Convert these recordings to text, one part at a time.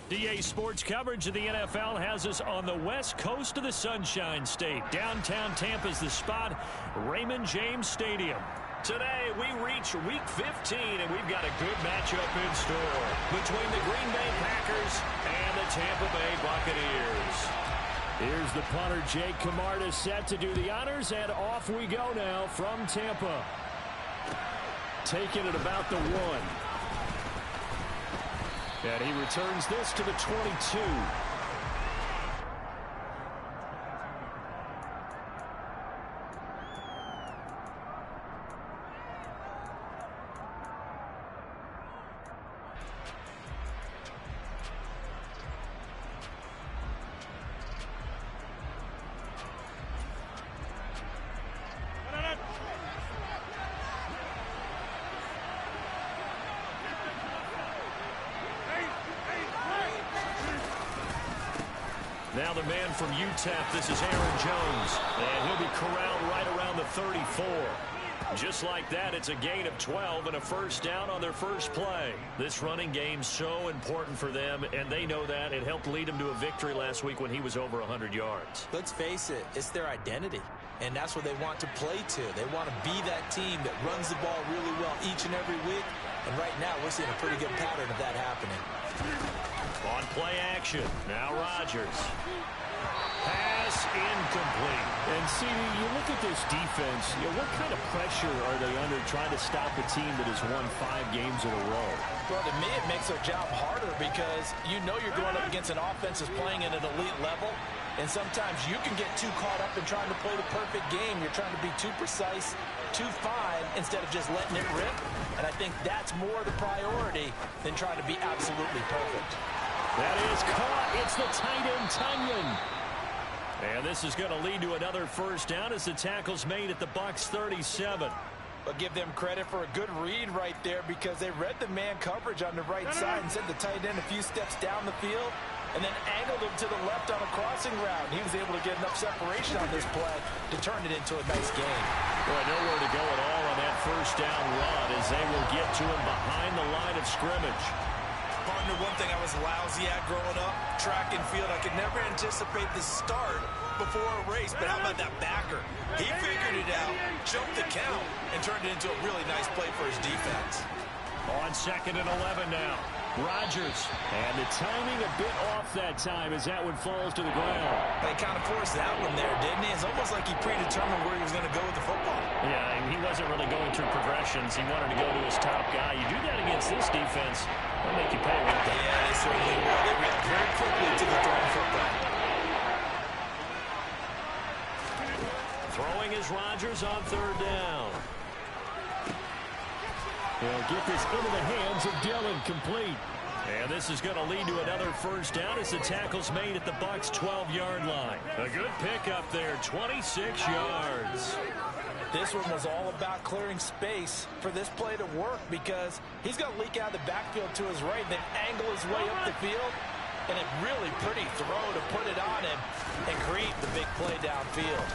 DA Sports coverage of the NFL has us on the west coast of the Sunshine State. Downtown Tampa's the spot, Raymond James Stadium. Today, we reach Week 15, and we've got a good matchup in store between the Green Bay Packers and the Tampa Bay Buccaneers. Here's the punter, Jake Camarda, set to do the honors, and off we go now from Tampa. Taking it about the 1. And he returns this to the 22. Now the man from UTEP, this is Aaron Jones, and he'll be corralled right around the 34. Just like that, it's a gain of 12 and a first down on their first play. This running game's so important for them, and they know that. It helped lead them to a victory last week when he was over 100 yards. Let's face it, it's their identity, and that's what they want to play to. They want to be that team that runs the ball really well each and every week, and right now we're seeing a pretty good pattern of that happening. On play action, now Rodgers. Pass incomplete. And CD, you look at this defense, what kind of pressure are they under trying to stop a team that has won 5 games in a row? Well, to me, it makes their job harder because you know you're going up against an offense that's playing at an elite level, and sometimes you can get too caught up in trying to play the perfect game. You're trying to be too precise, too fine, instead of just letting it rip. And I think that's more the priority than trying to be absolutely perfect. That is caught. It's the tight end, Tunyon. And this is going to lead to another first down as the tackle's made at the Bucs 37. But give them credit for a good read right there because they read the man coverage on the right side and sent the tight end a few steps down the field and then angled him to the left on a crossing route. He was able to get enough separation on this play to turn it into a nice game. Boy, nowhere to go at all on that first down run as they will get to him behind the line of scrimmage. Partner, one thing I was lousy at growing up, track and field, I could never anticipate the start before a race, but how about that backer? He figured it out, jumped the count, and turned it into a really nice play for his defense. On 2nd and 11 now, Rodgers. And the timing a bit off that time as that one falls to the ground. They kind of forced that one there, didn't he? It's almost like he predetermined where he was going to go with the football. Yeah, he wasn't really going through progressions. He wanted to go to his top guy. You do that against this defense, they'll make you pay with that. Yeah, they certainly will. They react very quickly to the throwing football. Throwing is Rodgers on 3rd down. They'll get this into the hands of Dillon, complete. And this is going to lead to another first down as the tackle's made at the Bucs 12-yard line. A good pickup there, 26 yards. This one was all about clearing space for this play to work because he's going to leak out of the backfield to his right, then angle his way up the field, and a really pretty throw to put it on him and create the big play downfield.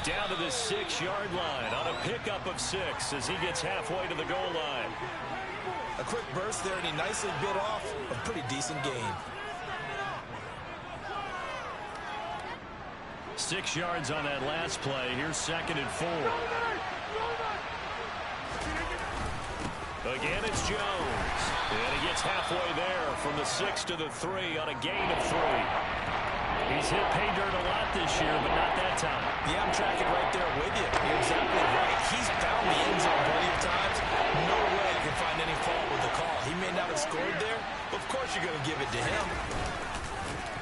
Down to the 6-yard line on a pickup of 6 as he gets halfway to the goal line. A quick burst there, and he nicely bit off a pretty decent gain. 6 yards on that last play. Here's 2nd and 4. Again, it's Jones. And he gets halfway there from the 6 to the 3 on a gain of 3. He's hit pay dirt a lot this year, but not that time. Yeah, I'm tracking right there with you. You're exactly right. He's found the end zone plenty of times. No way you can find any fault with the call. He may not have scored there, but of course you're going to give it to him.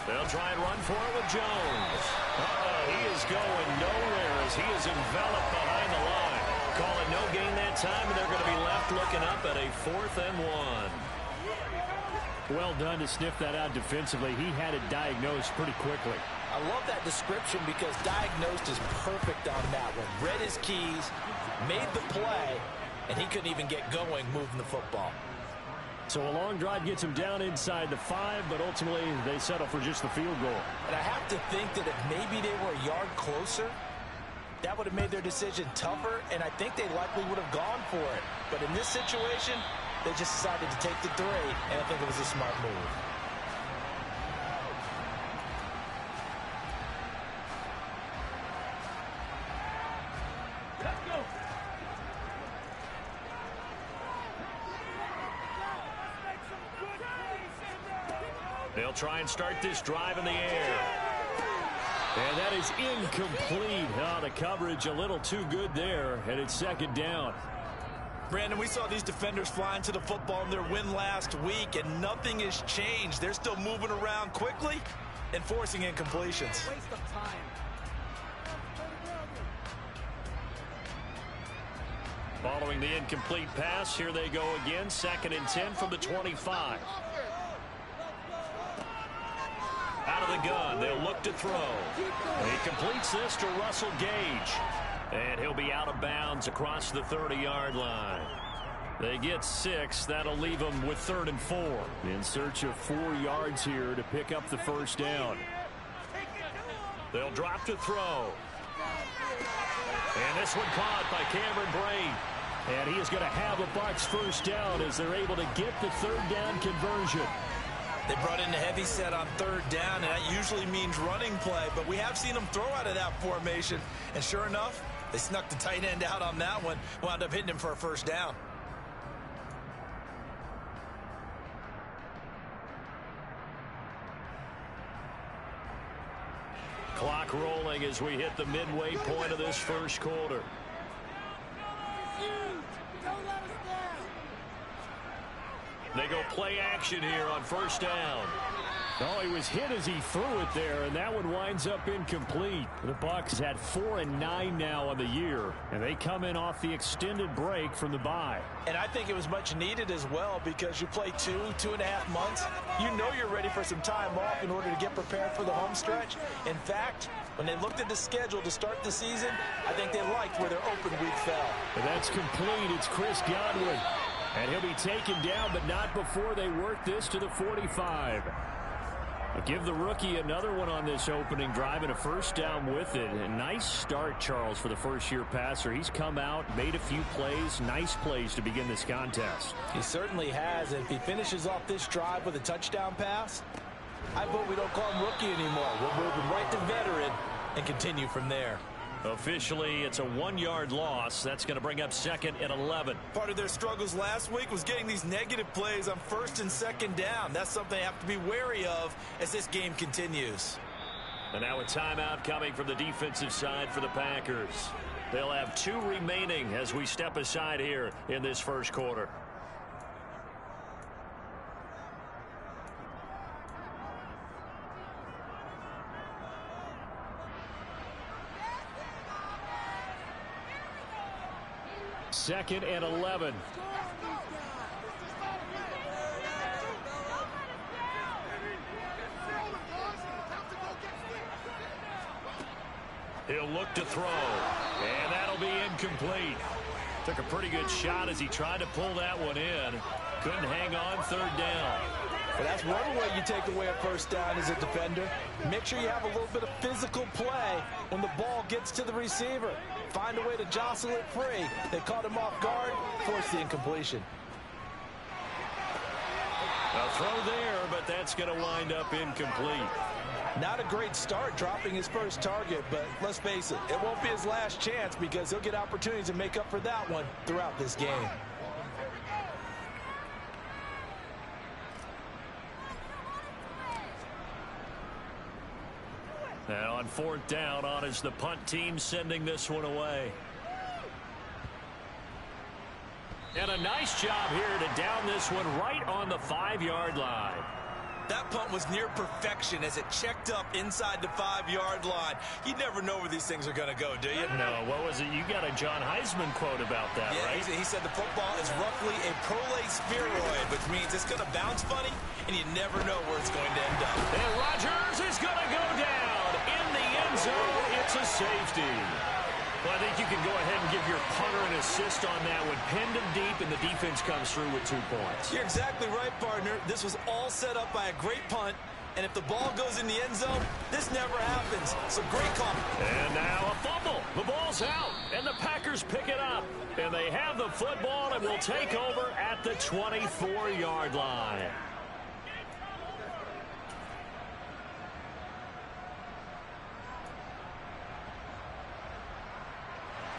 They'll try and run for it with Jones. He is going nowhere as he is enveloped behind the line. Call it no gain that time, and they're going to be left looking up at a 4th and 1. Well done to sniff that out defensively. He had it diagnosed pretty quickly. I love that description because diagnosed is perfect on that one. Read his keys, made the play, and he couldn't even get going moving the football. So a long drive gets him down inside the 5, but ultimately they settle for just the field goal. And I have to think that if maybe they were a yard closer, that would have made their decision tougher, and I think they likely would have gone for it. But in this situation, They just decided to take the 3, and I think it was a smart move. They'll try and start this drive in the air. And that is incomplete. Oh, the coverage a little too good there, and it's second down. Brandon, we saw these defenders flying to the football in their win last week, and nothing has changed. They're still moving around quickly and forcing incompletions. Waste of time. Following the incomplete pass, here they go again. 2nd and 10 from the 25. Out of the gun, they'll look to throw. He completes this to Russell Gage. And he'll be out of bounds across the 30-yard line. They get 6. That'll leave them with 3rd and 4. In search of 4 yards here to pick up the first down. They'll drop to throw. And this one caught by Cameron Brate. And he is going to have a Bucs first down as they're able to get the 3rd down conversion. They brought in a heavy set on 3rd down, and that usually means running play, but we have seen them throw out of that formation. And sure enough, they snuck the tight end out on that one, wound up hitting him for a first down. Clock rolling as we hit the midway point of this first quarter. They go play action here on first down. Oh, he was hit as he threw it there, and that one winds up incomplete. The Bucs had 4 and 9 now on the year, and they come in off the extended break from the bye. And I think it was much needed as well, because you play 2.5 months. You know you're ready for some time off in order to get prepared for the home stretch. In fact, when they looked at the schedule to start the season, I think they liked where their open week fell. And that's complete. It's Chris Godwin. And he'll be taken down, but not before they work this to the 45. I'll give the rookie another one on this opening drive and a first down with it. A nice start, Charles, for the first-year passer. He's come out, made a few plays, nice plays to begin this contest. He certainly has. If he finishes off this drive with a touchdown pass, I vote we don't call him rookie anymore. We'll move him right to veteran and continue from there. Officially, it's a 1-yard loss. That's going to bring up 2nd and 11. Part of their struggles last week was getting these negative plays on 1st and 2nd down. That's something they have to be wary of as this game continues. And now a timeout coming from the defensive side for the Packers. They'll have 2 remaining as we step aside here in this first quarter. Second and 11. He'll look to throw, and that'll be incomplete. Took a pretty good shot as he tried to pull that one in. Couldn't hang on, 3rd down. Well, that's one way you take away a first down as a defender. Make sure you have a little bit of physical play when the ball gets to the receiver. Find a way to jostle it free. They caught him off guard, forced the incompletion. A throw there, but that's going to wind up incomplete. Not a great start dropping his first target, but let's face it, it won't be his last chance because he'll get opportunities to make up for that one throughout this game. And on 4th down, on is the punt team sending this one away. And a nice job here to down this one right on the 5-yard line. That punt was near perfection as it checked up inside the 5-yard line. You never know where these things are going to go, do you? No, what was it? You got a John Heisman quote about that, yeah, right? He said the football is roughly a prolate spheroid, which means it's going to bounce funny, and you never know where it's going to end up. And Rodgers is going to go down in the end zone. It's a safety. Well, I think you can go ahead and give your punter an assist on that one. Pinned him deep, and the defense comes through with 2 points. You're exactly right, partner. This was all set up by a great punt, And if the ball goes in the end zone, this never happens. So great call. And now a fumble. The ball's out, and the Packers pick it up. And they have the football and will take over at the 24-yard line.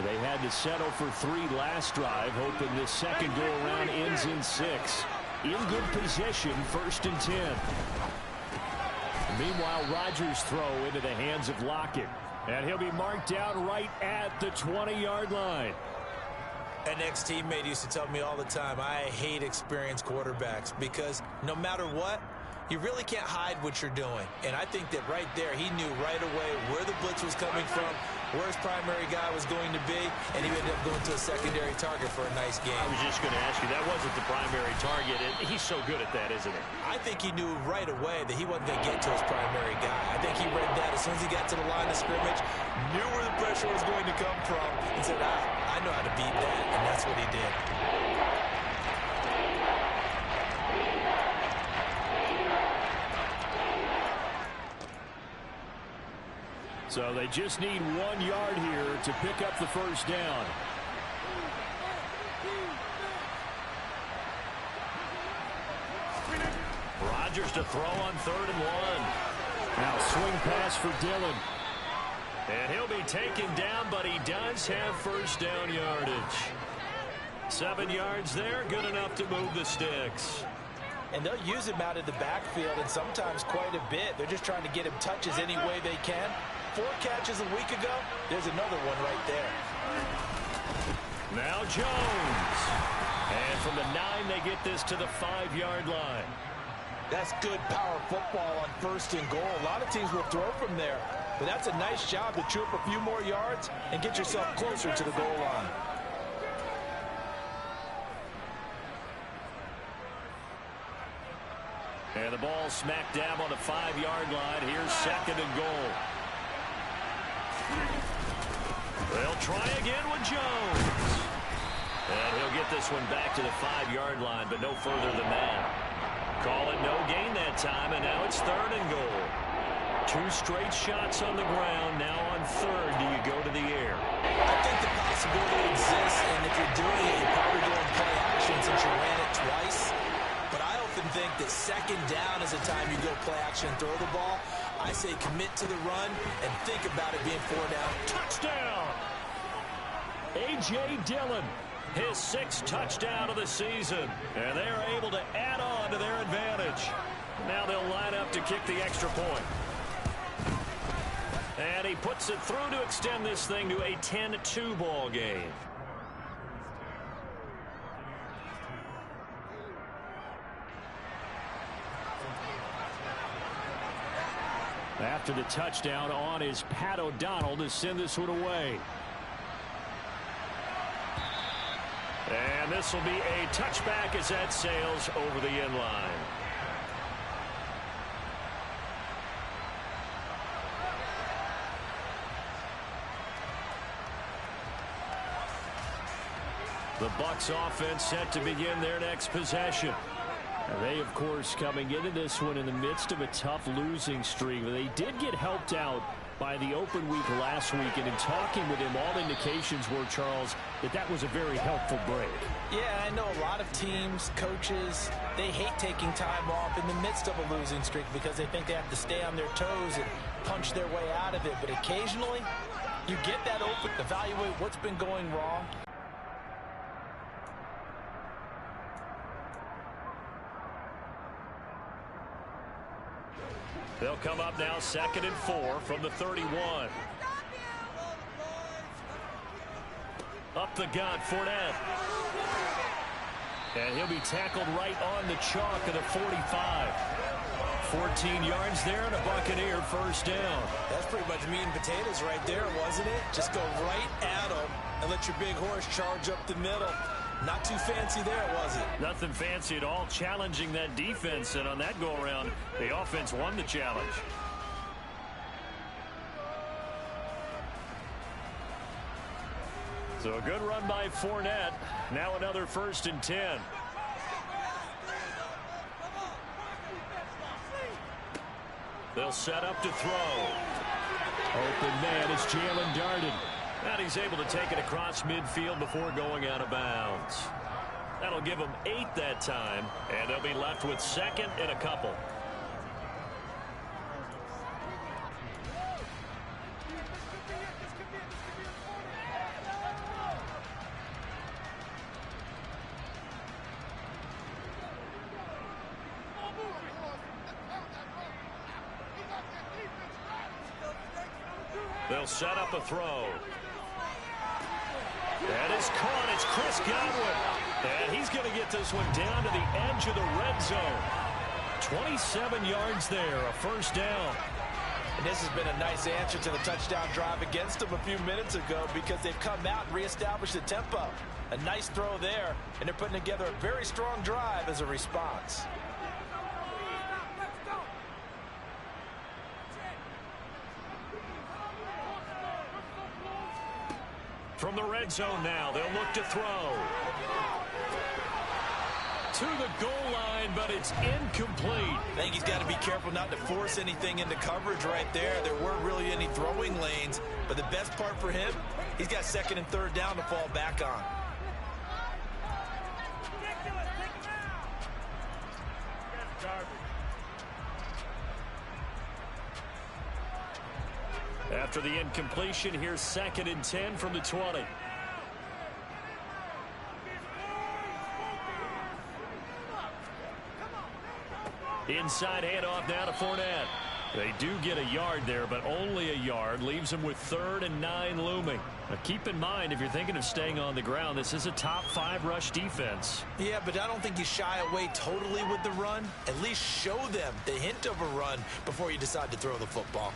They had to settle for 3 last drive, hoping this second go-around ends in 6. In good position, 1st and 10. Meanwhile, Rodgers' throw into the hands of Lockett. And he'll be marked down right at the 20-yard line. An ex-teammate used to tell me all the time, I hate experienced quarterbacks because no matter what, you really can't hide what you're doing. And I think that right there, he knew right away where the blitz was coming from, where his primary guy was going to be, and he ended up going to a secondary target for a nice game. I was just going to ask you, that wasn't the primary target. He's so good at that, isn't he? I think he knew right away that he wasn't going to get to his primary guy. I think he read that as soon as he got to the line of scrimmage, knew where the pressure was going to come from, and said, I know how to beat that, and that's what he did. So they just need 1 yard here to pick up the first down. Rodgers to throw on 3rd and 1. Now swing pass for Dillon. And he'll be taken down, but he does have first down yardage. 7 yards there, good enough to move the sticks. And they'll use him out of the backfield, and sometimes quite a bit. They're just trying to get him touches any way they can. 4 catches a week ago, there's another one right there. Now Jones. And from the 9, they get this to the 5-yard line. That's good power football on 1st and goal. A lot of teams will throw from there, but that's a nice job to chew up a few more yards and get yourself closer to the goal line. And the ball smack dab on the 5-yard line. Here's 2nd and goal. They'll try again with Jones. And he'll get this one back to the 5-yard line, but no further than that. Call it no gain that time, and now it's 3rd and goal. 2 straight shots on the ground. Now on 3rd, do you go to the air? I think the possibility exists, and if you're doing it, you're probably going play action since you ran it twice. But I often think that 2nd down is the time you go play action and throw the ball. I say commit to the run and think about it being 4 down. Touchdown! A.J. Dillon, his 6th touchdown of the season. And they're able to add on to their advantage. Now they'll line up to kick the extra point. And he puts it through to extend this thing to a 10-2 ball game. After the touchdown on is Pat O'Donnell to send this one away. And this will be a touchback as that sails over the end line. The Bucs offense set to begin their next possession. They, of course, coming into this one in the midst of a tough losing streak. They did get helped out by the open week last week, and in talking with him, all indications were, Charles, that was a very helpful break. Yeah, I know a lot of teams, coaches, they hate taking time off in the midst of a losing streak because they think they have to stay on their toes and punch their way out of it. But occasionally, you get that open, evaluate what's been going wrong. They'll come up now 2nd and 4 from the 31. Up the gut, Fournette. And he'll be tackled right on the chalk of the 45. 14 yards there and a Buccaneer first down. That's pretty much meat and potatoes right there, wasn't it? Just go right at them and let your big horse charge up the middle. Not too fancy there, was it? Nothing fancy at all, challenging that defense, and on that go-around, the offense won the challenge. So a good run by Fournette. Now another 1st and 10. They'll set up to throw. Open man is Jalen Darden. And he's able to take it across midfield before going out of bounds. That'll give them 8 that time, and they'll be left with second and a couple. They'll set up a throw. That is caught. It's Chris Godwin. And he's going to get this one down to the edge of the red zone. 27 yards there, a first down. And this has been a nice answer to the touchdown drive against them a few minutes ago because they've come out and reestablished the tempo. A nice throw there, and they're putting together a very strong drive as a response. From the red zone now, they'll look to throw. To the goal line, but it's incomplete. I think he's got to be careful not to force anything into coverage right there. There weren't really any throwing lanes, but the best part for him, he's got second and third down to fall back on. After the incompletion, here's second and 10 from the 20. Inside handoff now to Fournette. They do get a yard there, but only a yard. Leaves them with 3rd and 9 looming. Now keep in mind, if you're thinking of staying on the ground, this is a top 5 rush defense. Yeah, but I don't think you shy away totally with the run. At least show them the hint of a run before you decide to throw the football.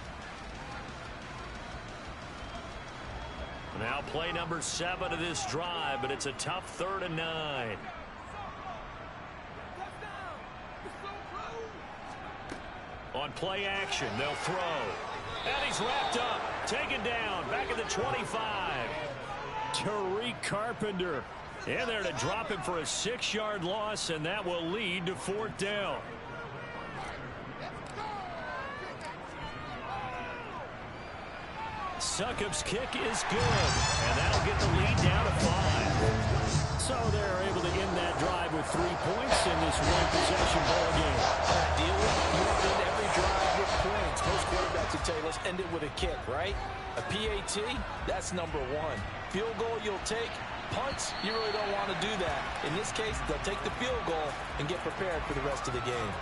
Now play number 7 of this drive, but it's a tough 3rd and 9. On play action, they'll throw. And he's wrapped up, taken down, back at the 25. Tariq Carpenter in there to drop him for a 6-yard loss, and that will lead to 4th down. Succop's kick is good, and that'll get the lead down to 5. So they're able to end that drive with 3 points in this one-possession ball game. Ideally, you want to end every drive with points. Most quarterbacks would tell you, let's end it with a kick, right? A PAT, that's number 1. Field goal you'll take. Punts, you really don't want to do that. In this case, they'll take the field goal and get prepared for the rest of the game.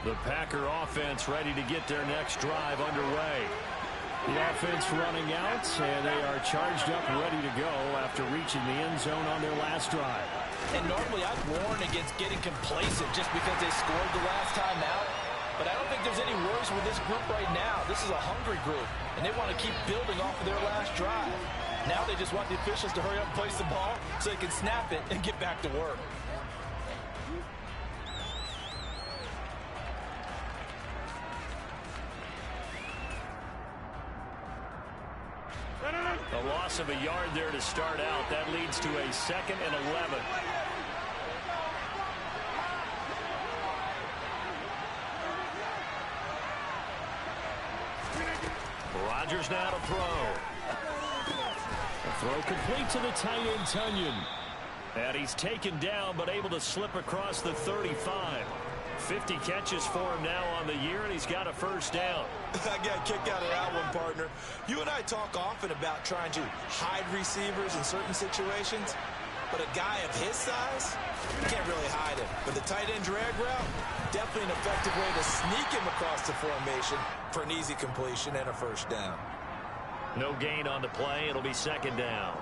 The Packer offense ready to get their next drive underway. The offense running out, and they are charged up ready to go after reaching the end zone on their last drive. And normally I'd warn against getting complacent just because they scored the last time out. But I don't think there's any worries with this group right now. This is a hungry group, and they want to keep building off of their last drive. Now they just want the officials to hurry up and place the ball so they can snap it and get back to work. A loss of a yard there to start out. That leads to a 2nd and 11. Rodgers now to throw. A throw complete to the tight end, Tunyon. And he's taken down, but able to slip across the 35. 50 catches for him now on the year, and he's got a first down. I got a kick out of that one, partner. You and I talk often about trying to hide receivers in certain situations, but a guy of his size, you can't really hide him. But the tight end drag route, definitely an effective way to sneak him across the formation for an easy completion and a first down. No gain on the play. It'll be 2nd down.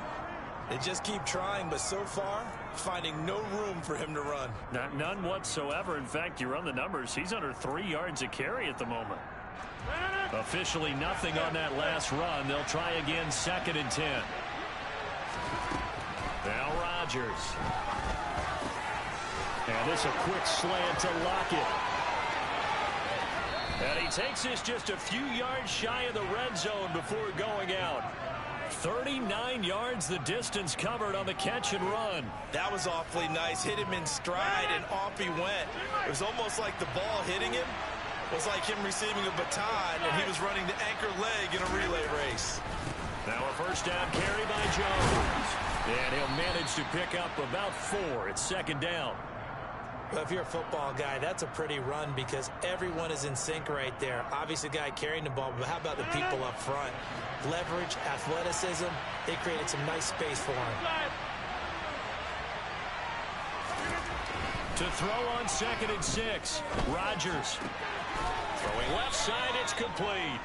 They just keep trying, but so far, finding no room for him to run. None whatsoever. In fact, you run the numbers. He's under 3 yards a carry at the moment. Officially nothing on that last run. They'll try again, 2nd and 10. Now Rodgers. And this a quick slant to Lockett. And he takes this just a few yards shy of the red zone before going out. 39 yards the distance covered on the catch and run. That was awfully nice. Hit him in stride, and off he went. It was almost like the ball hitting him was like him receiving a baton, and he was running the anchor leg in a relay race. Now a first down carry by Jones. And he'll manage to pick up about 4. It's second down. Well, if you're a football guy, that's a pretty run because everyone is in sync right there. Obviously, the guy carrying the ball, but how about the people up front? Leverage, athleticism, they created some nice space for him. To throw on 2nd and 6. Rodgers. Throwing left side, it's complete.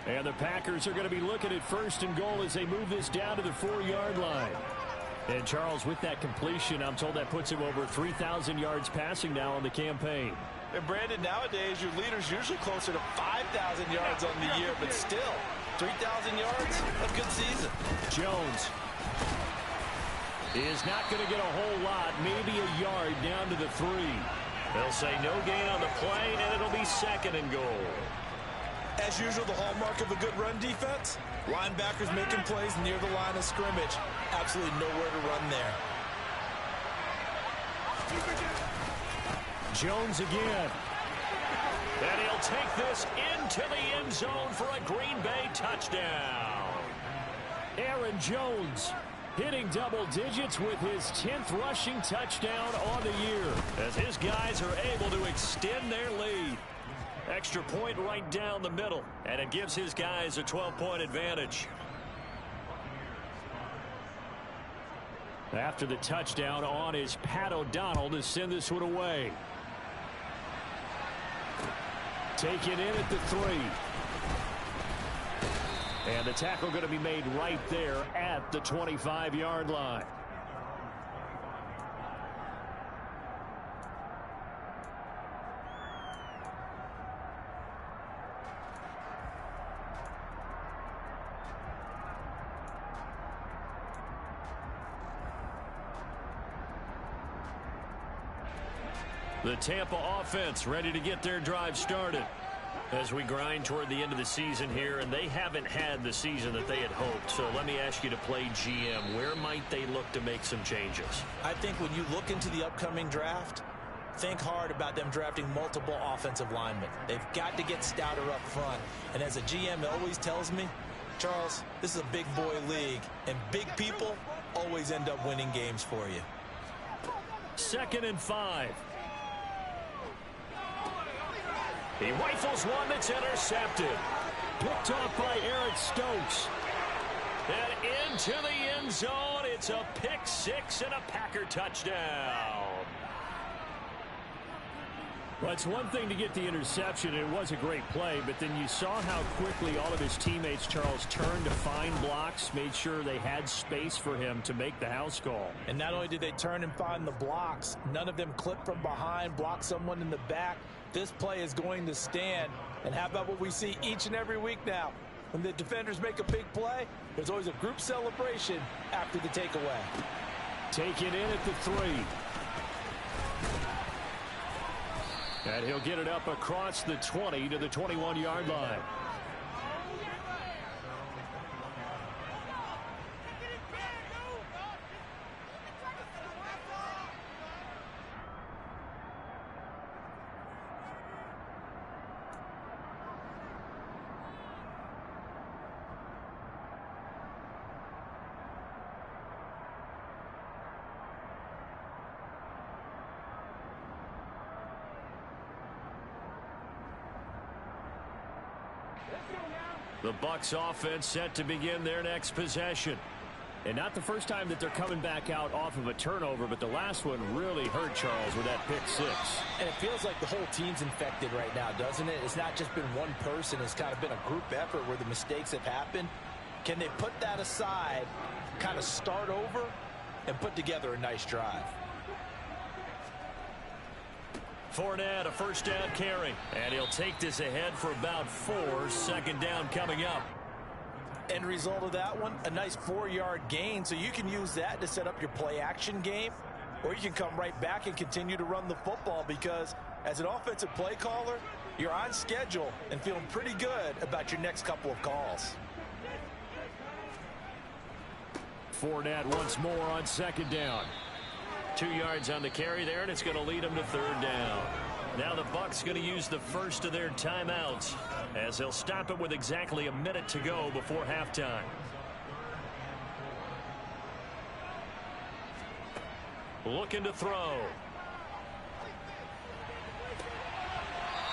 And the Packers are going to be looking at 1st and goal as they move this down to the 4-yard line. And Charles, with that completion, I'm told that puts him over 3,000 yards passing now on the campaign. And Brandon, nowadays your leader's usually closer to 5,000 yards on the year, but still, 3,000 yards, a good season. Jones is not going to get a whole lot, maybe a yard down to the 3. They'll say no gain on the play, and it'll be 2nd and goal. As usual, the hallmark of a good run defense, linebackers making plays near the line of scrimmage. Absolutely nowhere to run there. Jones again. And he'll take this into the end zone for a Green Bay touchdown. Aaron Jones hitting double digits with his 10th rushing touchdown on the year, as his guys are able to extend their lead. Extra point right down the middle, and it gives his guys a 12-point advantage. After the touchdown on is Pat O'Donnell to send this one away. Taken in at the 3. And the tackle going to be made right there at the 25-yard line. The Tampa offense ready to get their drive started as we grind toward the end of the season here, and they haven't had the season that they had hoped. So let me ask you to play GM. Where might they look to make some changes? I think when you look into the upcoming draft, think hard about them drafting multiple offensive linemen. They've got to get stouter up front. And as a GM always tells me, Charles, this is a big boy league, and big people always end up winning games for you. 2nd and 5. He rifles one that's intercepted. Picked off by Eric Stokes. And into the end zone. It's a pick 6 and a Packer touchdown. Well, it's one thing to get the interception. It was a great play, but then you saw how quickly all of his teammates, Charles, turned to find blocks, made sure they had space for him to make the house call. And not only did they turn and find the blocks, none of them clipped from behind, blocked someone in the back. This play is going to stand. And how about what we see each and every week now? When the defenders make a big play, there's always a group celebration after the takeaway. Taken in at the 3. And he'll get it up across the 20 to the 21-yard line. The Bucs offense set to begin their next possession. And not the first time that they're coming back out off of a turnover, but the last one really hurt Charles with that pick 6. And it feels like the whole team's infected right now, doesn't it? It's not just been one person. It's kind of been a group effort where the mistakes have happened. Can they put that aside, kind of start over, and put together a nice drive? Fournette, a first down carry. And he'll take this ahead for about 4. 2nd down coming up. End result of that one, a nice 4-yard gain. So you can use that to set up your play-action game, or you can come right back and continue to run the football because as an offensive play caller, you're on schedule and feeling pretty good about your next couple of calls. Fournette once more on second down. 2 yards on the carry there, and it's going to lead them to third down. Now the Bucs going to use the first of their timeouts as they'll stop it with exactly a minute to go before halftime. Looking to throw.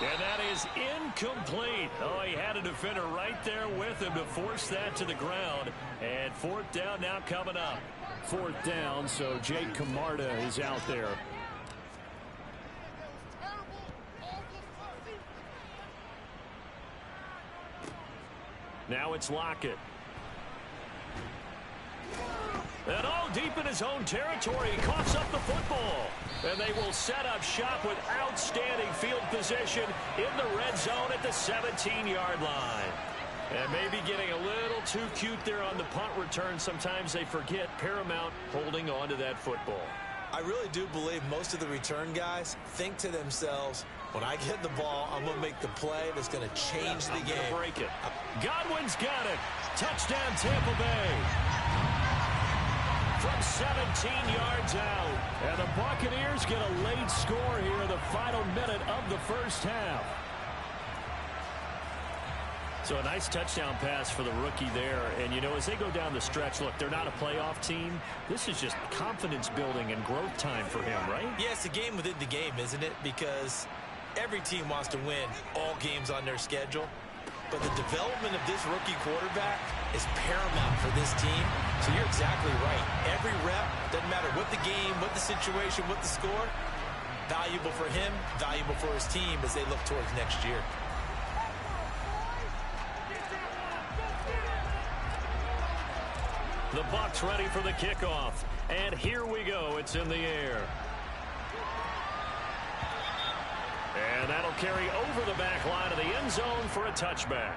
And that is incomplete. Oh, he had a defender right there with him to force that to the ground. And fourth down now coming up. Fourth down, so Jake Camarda is out there. Now it's Lockett. And all deep in his own territory, he coughs up the football. And they will set up shop with outstanding field position in the red zone at the 17-yard line. And maybe getting a little too cute there on the punt return. Sometimes they forget paramount holding on to that football. I really do believe most of the return guys think to themselves, when I get the ball, I'm going to make the play that's going to change the game. Break it. Godwin's got it. Touchdown, Tampa Bay. From 17 yards out. And the Buccaneers get a late score here in the final minute of the first half. So a nice touchdown pass for the rookie there. And, you know, as they go down the stretch, look, they're not a playoff team. This is just confidence building and growth time for him, right? Yeah, it's a game within the game, isn't it? Because every team wants to win all games on their schedule. But the development of this rookie quarterback is paramount for this team. So you're exactly right. Every rep, doesn't matter what the game, what the situation, what the score, valuable for him, valuable for his team as they look towards next year. The Bucs ready for the kickoff. And here we go. It's in the air. And that'll carry over the back line of the end zone for a touchback.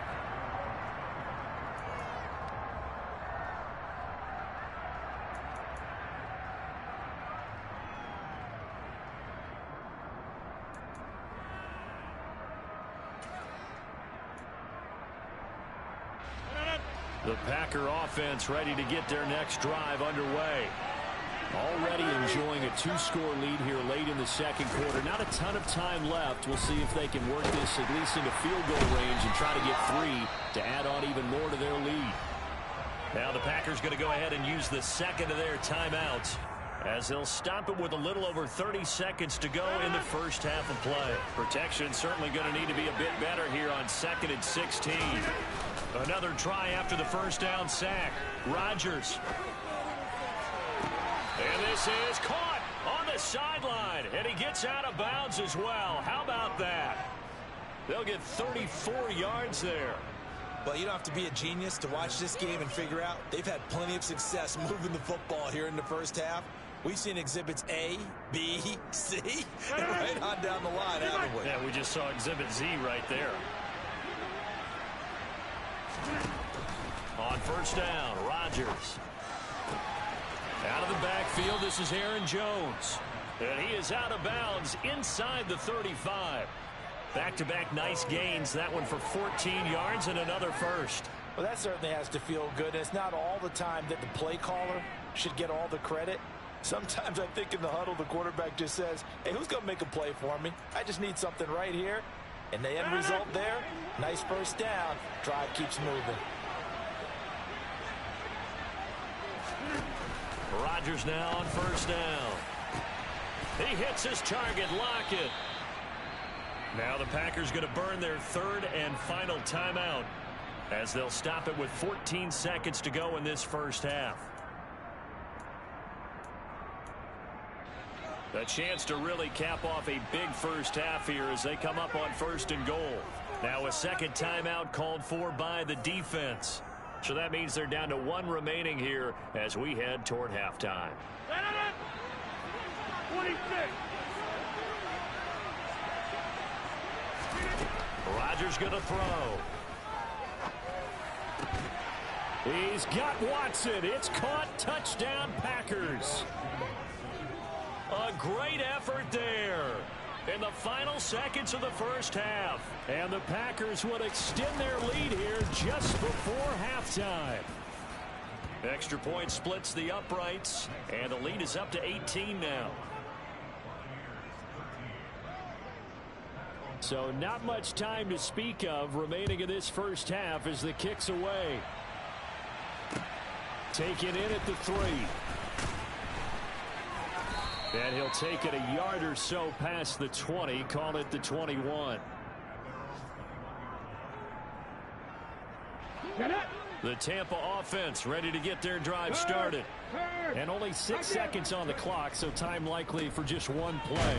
The Packer offense ready to get their next drive underway. Already enjoying a two-score lead here late in the second quarter. Not a ton of time left. We'll see if they can work this at least into field goal range and try to get 3 to add on even more to their lead. Now the Packers going to go ahead and use the second of their timeouts as they'll stop it with a little over 30 seconds to go in the first half of play. Protection certainly going to need to be a bit better here on 2nd and 16. Another try after the first down sack. Rodgers. And this is caught on the sideline. And he gets out of bounds as well. How about that? They'll get 34 yards there. Well, you don't have to be a genius to watch this game and figure out they've had plenty of success moving the football here in the first half. We've seen exhibits A, B, C, and right on down the line, haven't we? Yeah, we just saw exhibit Z right there. On first down, Rodgers. Out of the backfield, this is Aaron Jones. And he is out of bounds inside the 35. Back-to-back nice gains. That one for 14 yards and another first. Well, that certainly has to feel good. And it's not all the time that the play caller should get all the credit. Sometimes I think in the huddle, the quarterback just says, hey, who's going to make a play for me? I just need something right here. And the end result there, nice first down. Drive keeps moving. Rodgers now on first down. He hits his target, Lockett. Now the Packers going to burn their third and final timeout as they'll stop it with 14 seconds to go in this first half. A chance to really cap off a big first half here as they come up on first and goal. Now a second timeout called for by the defense. So that means they're down to 1 remaining here as we head toward halftime. 26. Rodgers going to throw. He's got Watson. It's caught. Touchdown, Packers. A great effort there in the final seconds of the first half. And the Packers would extend their lead here just before halftime. Extra point splits the uprights, and the lead is up to 18 now. So not much time to speak of remaining in this first half as the kick's away. Taken in at the 3. And he'll take it a yard or so past the 20, call it the 21. The Tampa offense ready to get their drive started. And only 6 seconds on the clock, so time likely for just one play.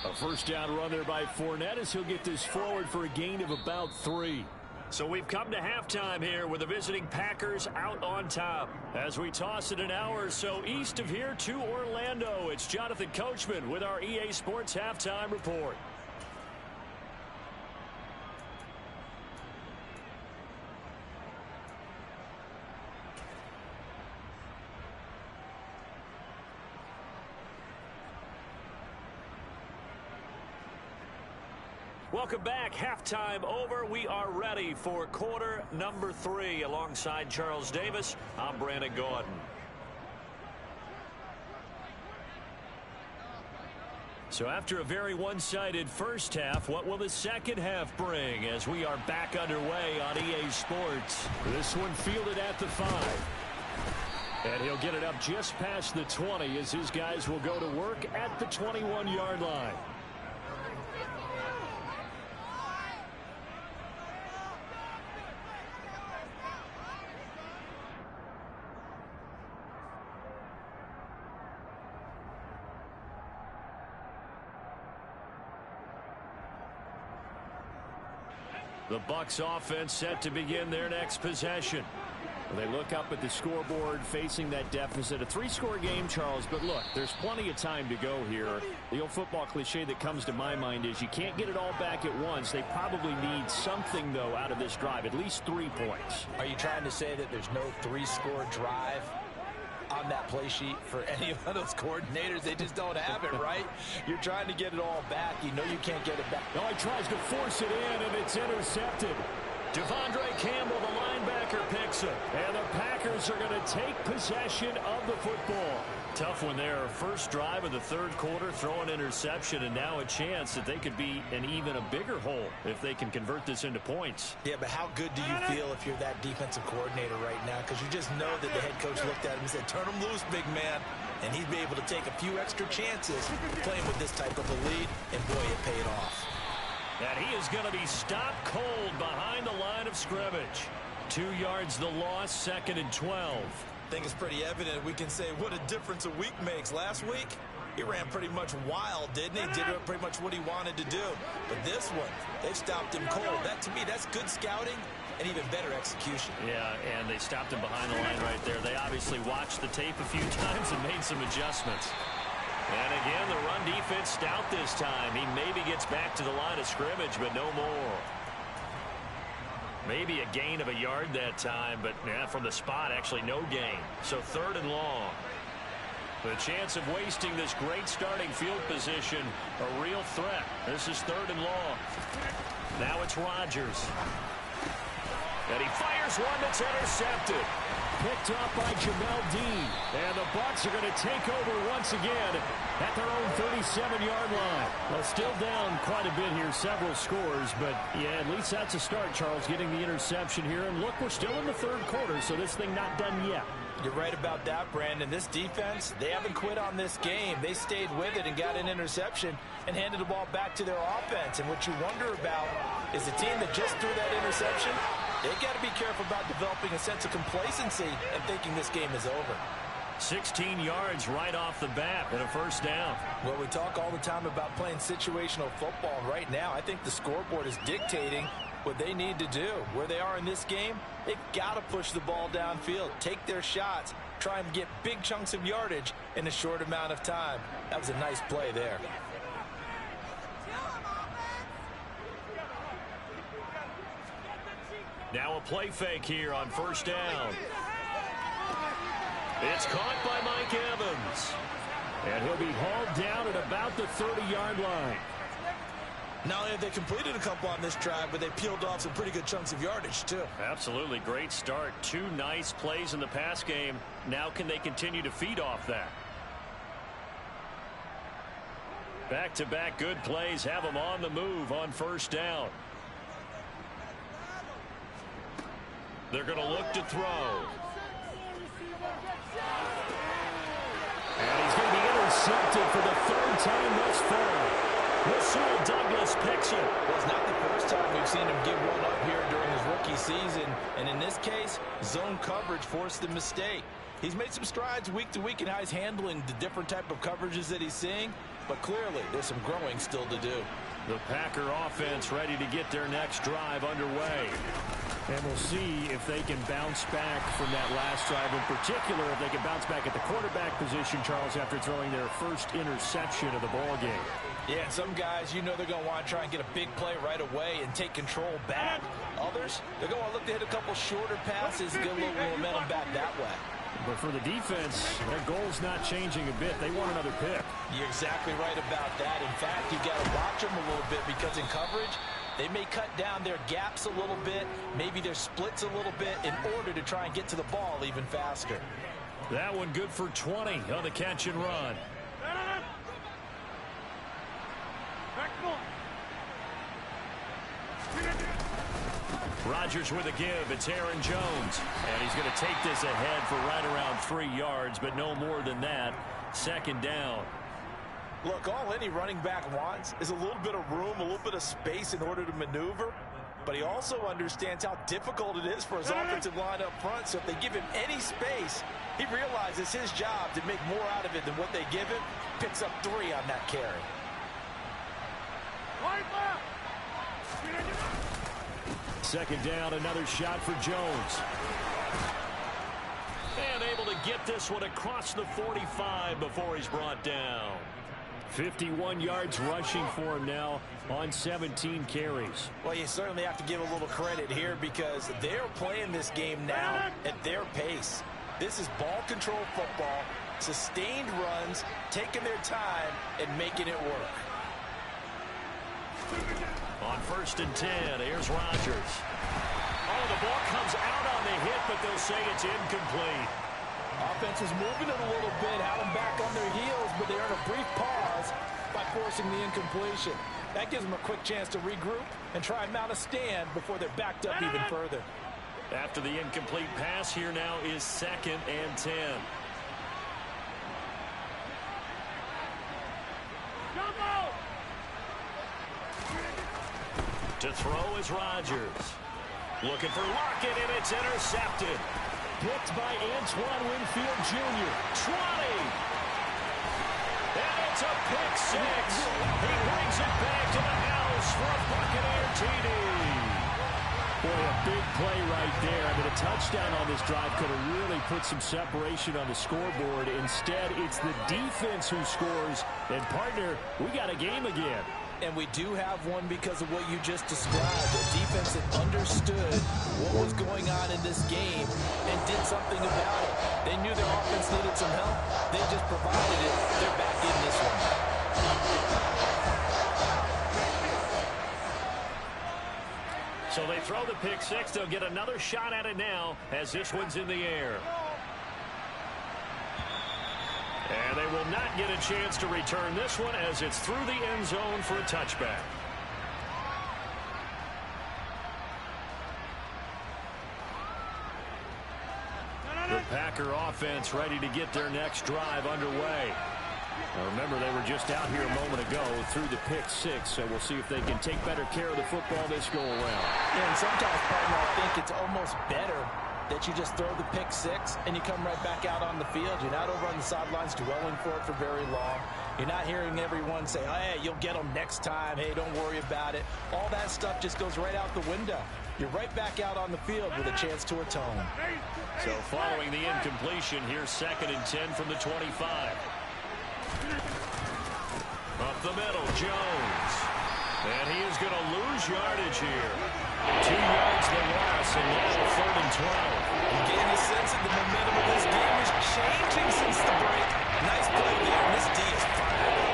A first down run there by Fournette as he'll get this forward for a gain of about 3. So we've come to halftime here with the visiting Packers out on top. As we toss it an hour or so east of here to Orlando, it's Jonathan Coachman with our EA Sports Halftime Report. Welcome back. Halftime over. We are ready for quarter number 3. Alongside Charles Davis, I'm Brandon Gordon. So after a very one-sided first half, what will the second half bring as we are back underway on EA Sports? This one fielded at the 5. And he'll get it up just past the 20 as his guys will go to work at the 21-yard line. The Bucs offense set to begin their next possession. They look up at the scoreboard facing that deficit. A 3-score game, Charles, but look, there's plenty of time to go here. The old football cliche that comes to my mind is you can't get it all back at once. They probably need something, though, out of this drive, at least 3 points. Are you trying to say that there's no 3-score drive on that play sheet for any of those coordinators? They just don't have it, right? You're trying to get it all back. You know you can't get it back. No, he tries to force it in, and it's intercepted. Devondre Campbell, the linebacker, picks it. And the Packers are going to take possession of the football. Tough one there. First drive of the third quarter, throw an interception, and now a chance that they could be in even a bigger hole if they can convert this into points. Yeah, but how good do you feel if you're that defensive coordinator right now? Because you just know that the head coach looked at him and said, turn him loose, big man. And he'd be able to take a few extra chances playing with this type of a lead, and boy, it paid off. And he is going to be stopped cold behind the line of scrimmage. 2 yards the loss, 2nd and 12. I think it's pretty evident we can say what a difference a week makes. Last week, he ran pretty much wild, didn't he? Did pretty much what he wanted to do. But this one, they've stopped him cold. That, to me, that's good scouting and even better execution. Yeah, and they stopped him behind the line right there. They obviously watched the tape a few times and made some adjustments. And again, the run defense stout this time. He maybe gets back to the line of scrimmage, but no more. Maybe a gain of a yard that time, but yeah, from the spot, actually no gain. So 3rd and long. The chance of wasting this great starting field position, a real threat. This is 3rd and long. Now it's Rodgers. And he fires one that's intercepted. Picked up by Jamel Dean. And the Bucs are going to take over once again at their own 37-yard line. Well, still down quite a bit here, several scores, but yeah, at least that's a start, Charles, getting the interception here. And look, we're still in the 3rd quarter, so this thing not done yet. You're right about that, Brandon. This defense, they haven't quit on this game. They stayed with it and got an interception and handed the ball back to their offense. And what you wonder about is the team that just threw that interception, they got to be careful about developing a sense of complacency and thinking this game is over. 16 yards right off the bat and a first down. Well, we talk all the time about playing situational football. Right now, I think the scoreboard is dictating what they need to do. Where they are in this game, they've got to push the ball downfield, take their shots, try and get big chunks of yardage in a short amount of time. That was a nice play there. Now a play fake here on first down. It's caught by Mike Evans. And he'll be hauled down at about the 30-yard line. Not only have they completed a couple on this drive, but they peeled off some pretty good chunks of yardage, too. Absolutely. Great start. 2 nice plays in the pass game. Now can they continue to feed off that? Back-to-back good plays have them on the move on first down. They're going to look to throw. And he's going to be intercepted for the 3rd time thus far. Rasul Douglas picks it. Well, it's not the first time we've seen him give one up here during his rookie season. And in this case, zone coverage forced the mistake. He's made some strides week to week in how he's handling the different type of coverages that he's seeing. But clearly, there's some growing still to do. The Packer offense ready to get their next drive underway. And we'll see if they can bounce back from that last drive. In particular, if they can bounce back at the quarterback position, Charles, after throwing their first interception of the ball game. Yeah, some guys, you know they're going to want to try and get a big play right away and take control back. Others, they're going to look to hit a couple shorter passes and get a little momentum back that way. But for the defense, their goal's not changing a bit. They want another pick. You're exactly right about that. In fact, you got to watch them a little bit because in coverage, they may cut down their gaps a little bit, maybe their splits a little bit in order to try and get to the ball even faster. That one good for 20 on the catch and run. Rodgers with a give. It's Aaron Jones. And he's going to take this ahead for right around 3 yards, but no more than that. 2nd down. Look, all any running back wants is a little bit of room, a little bit of space in order to maneuver. But he also understands how difficult it is for his offensive line up front. So if they give him any space, he realizes his job to make more out of it than what they give him. Picks up 3 on that carry. 2nd down, another shot for Jones. And able to get this one across the 45 before he's brought down. 51 yards rushing for him now on 17 carries. Well, you certainly have to give a little credit here because they're playing this game now at their pace. This is ball control football, sustained runs, taking their time and making it work. On 1st and 10, here's Rodgers. Oh, the ball comes out on the hit, but they'll say it's incomplete. Offense is moving it a little bit, had them back on their heels, but they earn a brief pause by forcing the incompletion. That gives them a quick chance to regroup and try and mount a stand before they're backed up even further. After the incomplete pass, here now is 2nd and 10. To throw is Rodgers. Looking for Lockett, and it's intercepted. Picked by Antoine Winfield Jr. 20. And it's a pick 6. He brings it back to the house for a Buccaneer TD. Boy, a big play right there. I mean, a touchdown on this drive could have really put some separation on the scoreboard. Instead, it's the defense who scores. And, partner, we got a game again. And we do have one because of what you just described. A defense that understood what was going on in this game and did something about it. They knew their offense needed some help. They just provided it. They're back in this one. So they throw the pick 6. They'll get another shot at it now as this one's in the air. And they will not get a chance to return this one as it's through the end zone for a touchback. The Packer offense ready to get their next drive underway. Now remember, they were just out here a moment ago through the pick 6, so we'll see if they can take better care of the football this go around. Yeah, and sometimes, partner, I think it's almost better that you just throw the pick 6 and you come right back out on the field. You're not over on the sidelines dwelling for it for very long. You're not hearing everyone say, hey, you'll get them next time. Hey, don't worry about it. All that stuff just goes right out the window. You're right back out on the field with a chance to atone. So following the incompletion, here's 2nd and 10 from the 25. Up the middle, Jones. And he is going to lose yardage here. 2 yards the loss, and now 3rd and 12. I'm getting a sense that the momentum of this game is changing since the break. Nice play there, and this D is fired.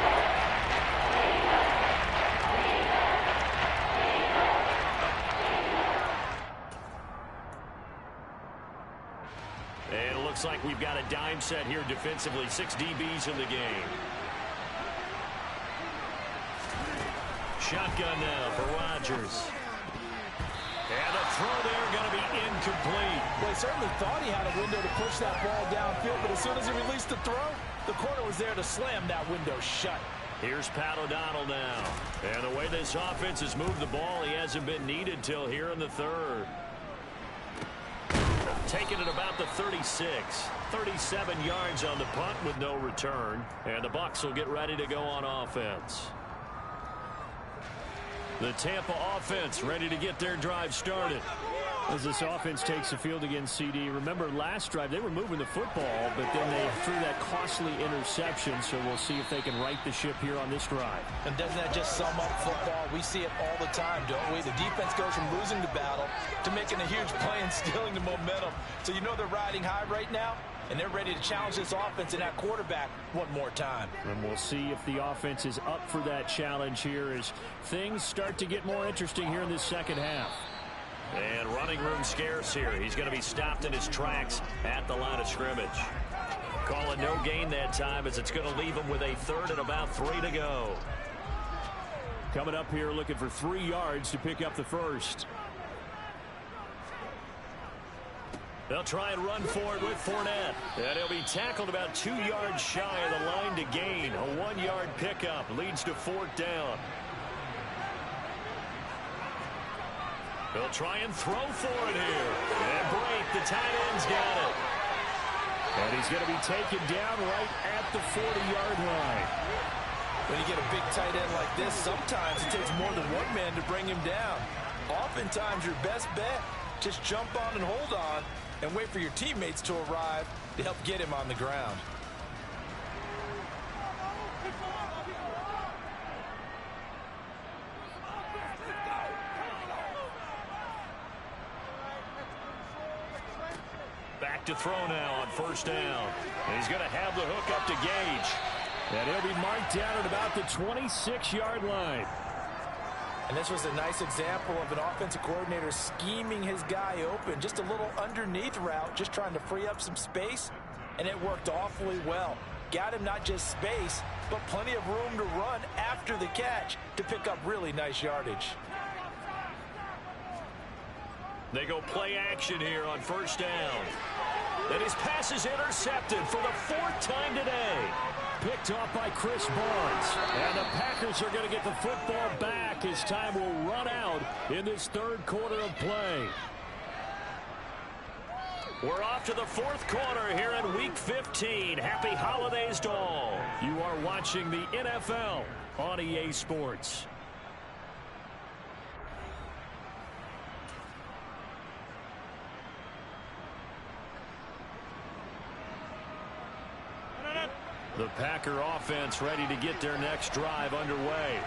like we've got a dime set here defensively. 6 DBs in the game. Shotgun now for Rodgers. And the throw there going to be incomplete. Well, he certainly thought he had a window to push that ball downfield, but as soon as he released the throw, the corner was there to slam that window shut. Here's Pat O'Donnell now. And the way this offense has moved the ball, he hasn't been needed till here in the third. Taking it about the 36. 37 yards on the punt with no return. And the Bucs will get ready to go on offense. The Tampa offense ready to get their drive started. As this offense takes the field against CD, remember last drive they were moving the football, but then they threw that costly interception, so we'll see if they can right the ship here on this drive. And doesn't that just sum up football? We see it all the time, don't we? The defense goes from losing the battle to making a huge play and stealing the momentum. So you know they're riding high right now, and they're ready to challenge this offense and that quarterback one more time. And we'll see if the offense is up for that challenge here as things start to get more interesting here in this second half. And running room scarce here. He's going to be stopped in his tracks at the line of scrimmage. Call it no gain that time as it's going to leave him with a third and about 3 to go. Coming up here looking for 3 yards to pick up the first. They'll try and run for it with Fournette. And he'll be tackled about 2 yards shy of the line to gain. A 1-yard pickup leads to 4th down. They'll try and throw for it here. And break. The tight end's got it. And he's going to be taken down right at the 40-yard line. When you get a big tight end like this, sometimes it takes more than one man to bring him down. Oftentimes, your best bet, just jump on and hold on and wait for your teammates to arrive to help get him on the ground. Back to throw now on 1st down. And he's going to have the hook up to Gage. And he'll be marked down at about the 26-yard line. And this was a nice example of an offensive coordinator scheming his guy open. Just a little underneath route, just trying to free up some space. And it worked awfully well. Got him not just space, but plenty of room to run after the catch to pick up really nice yardage. They go play action here on 1st down. And his pass is intercepted for the 4th time today. Picked off by Chris Barnes. And the Packers are going to get the football back as time will run out in this 3rd quarter of play. We're off to the 4th quarter here in Week 15. Happy holidays to all. You are watching the NFL on EA Sports. The Packer offense ready to get their next drive underway.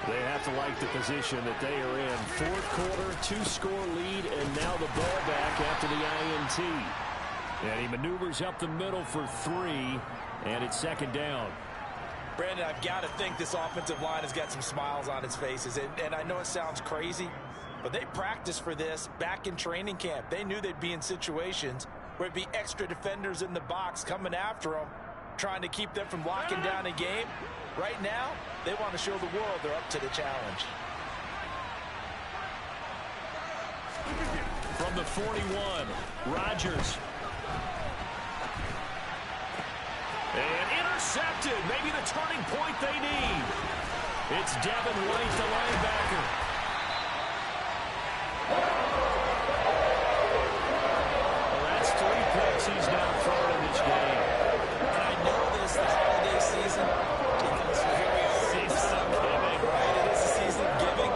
They have to like the position that they are in. 4th quarter, 2-score lead, and now the ball back after the INT. And he maneuvers up the middle for 3, and it's 2nd down. Brandon, I've got to think this offensive line has got some smiles on its faces. And I know it sounds crazy, but they practiced for this back in training camp. They knew they'd be in situations where it'd be extra defenders in the box coming after them, trying to keep them from locking down a game. Right now, they want to show the world they're up to the challenge. From the 41, Rodgers. And intercepted. Maybe the turning point they need. It's Devin White, the linebacker. Well, that's 3 picks he's now thrown in this game. And I know this, the holiday season. Here we are. Season of giving. Right, it is a season of giving.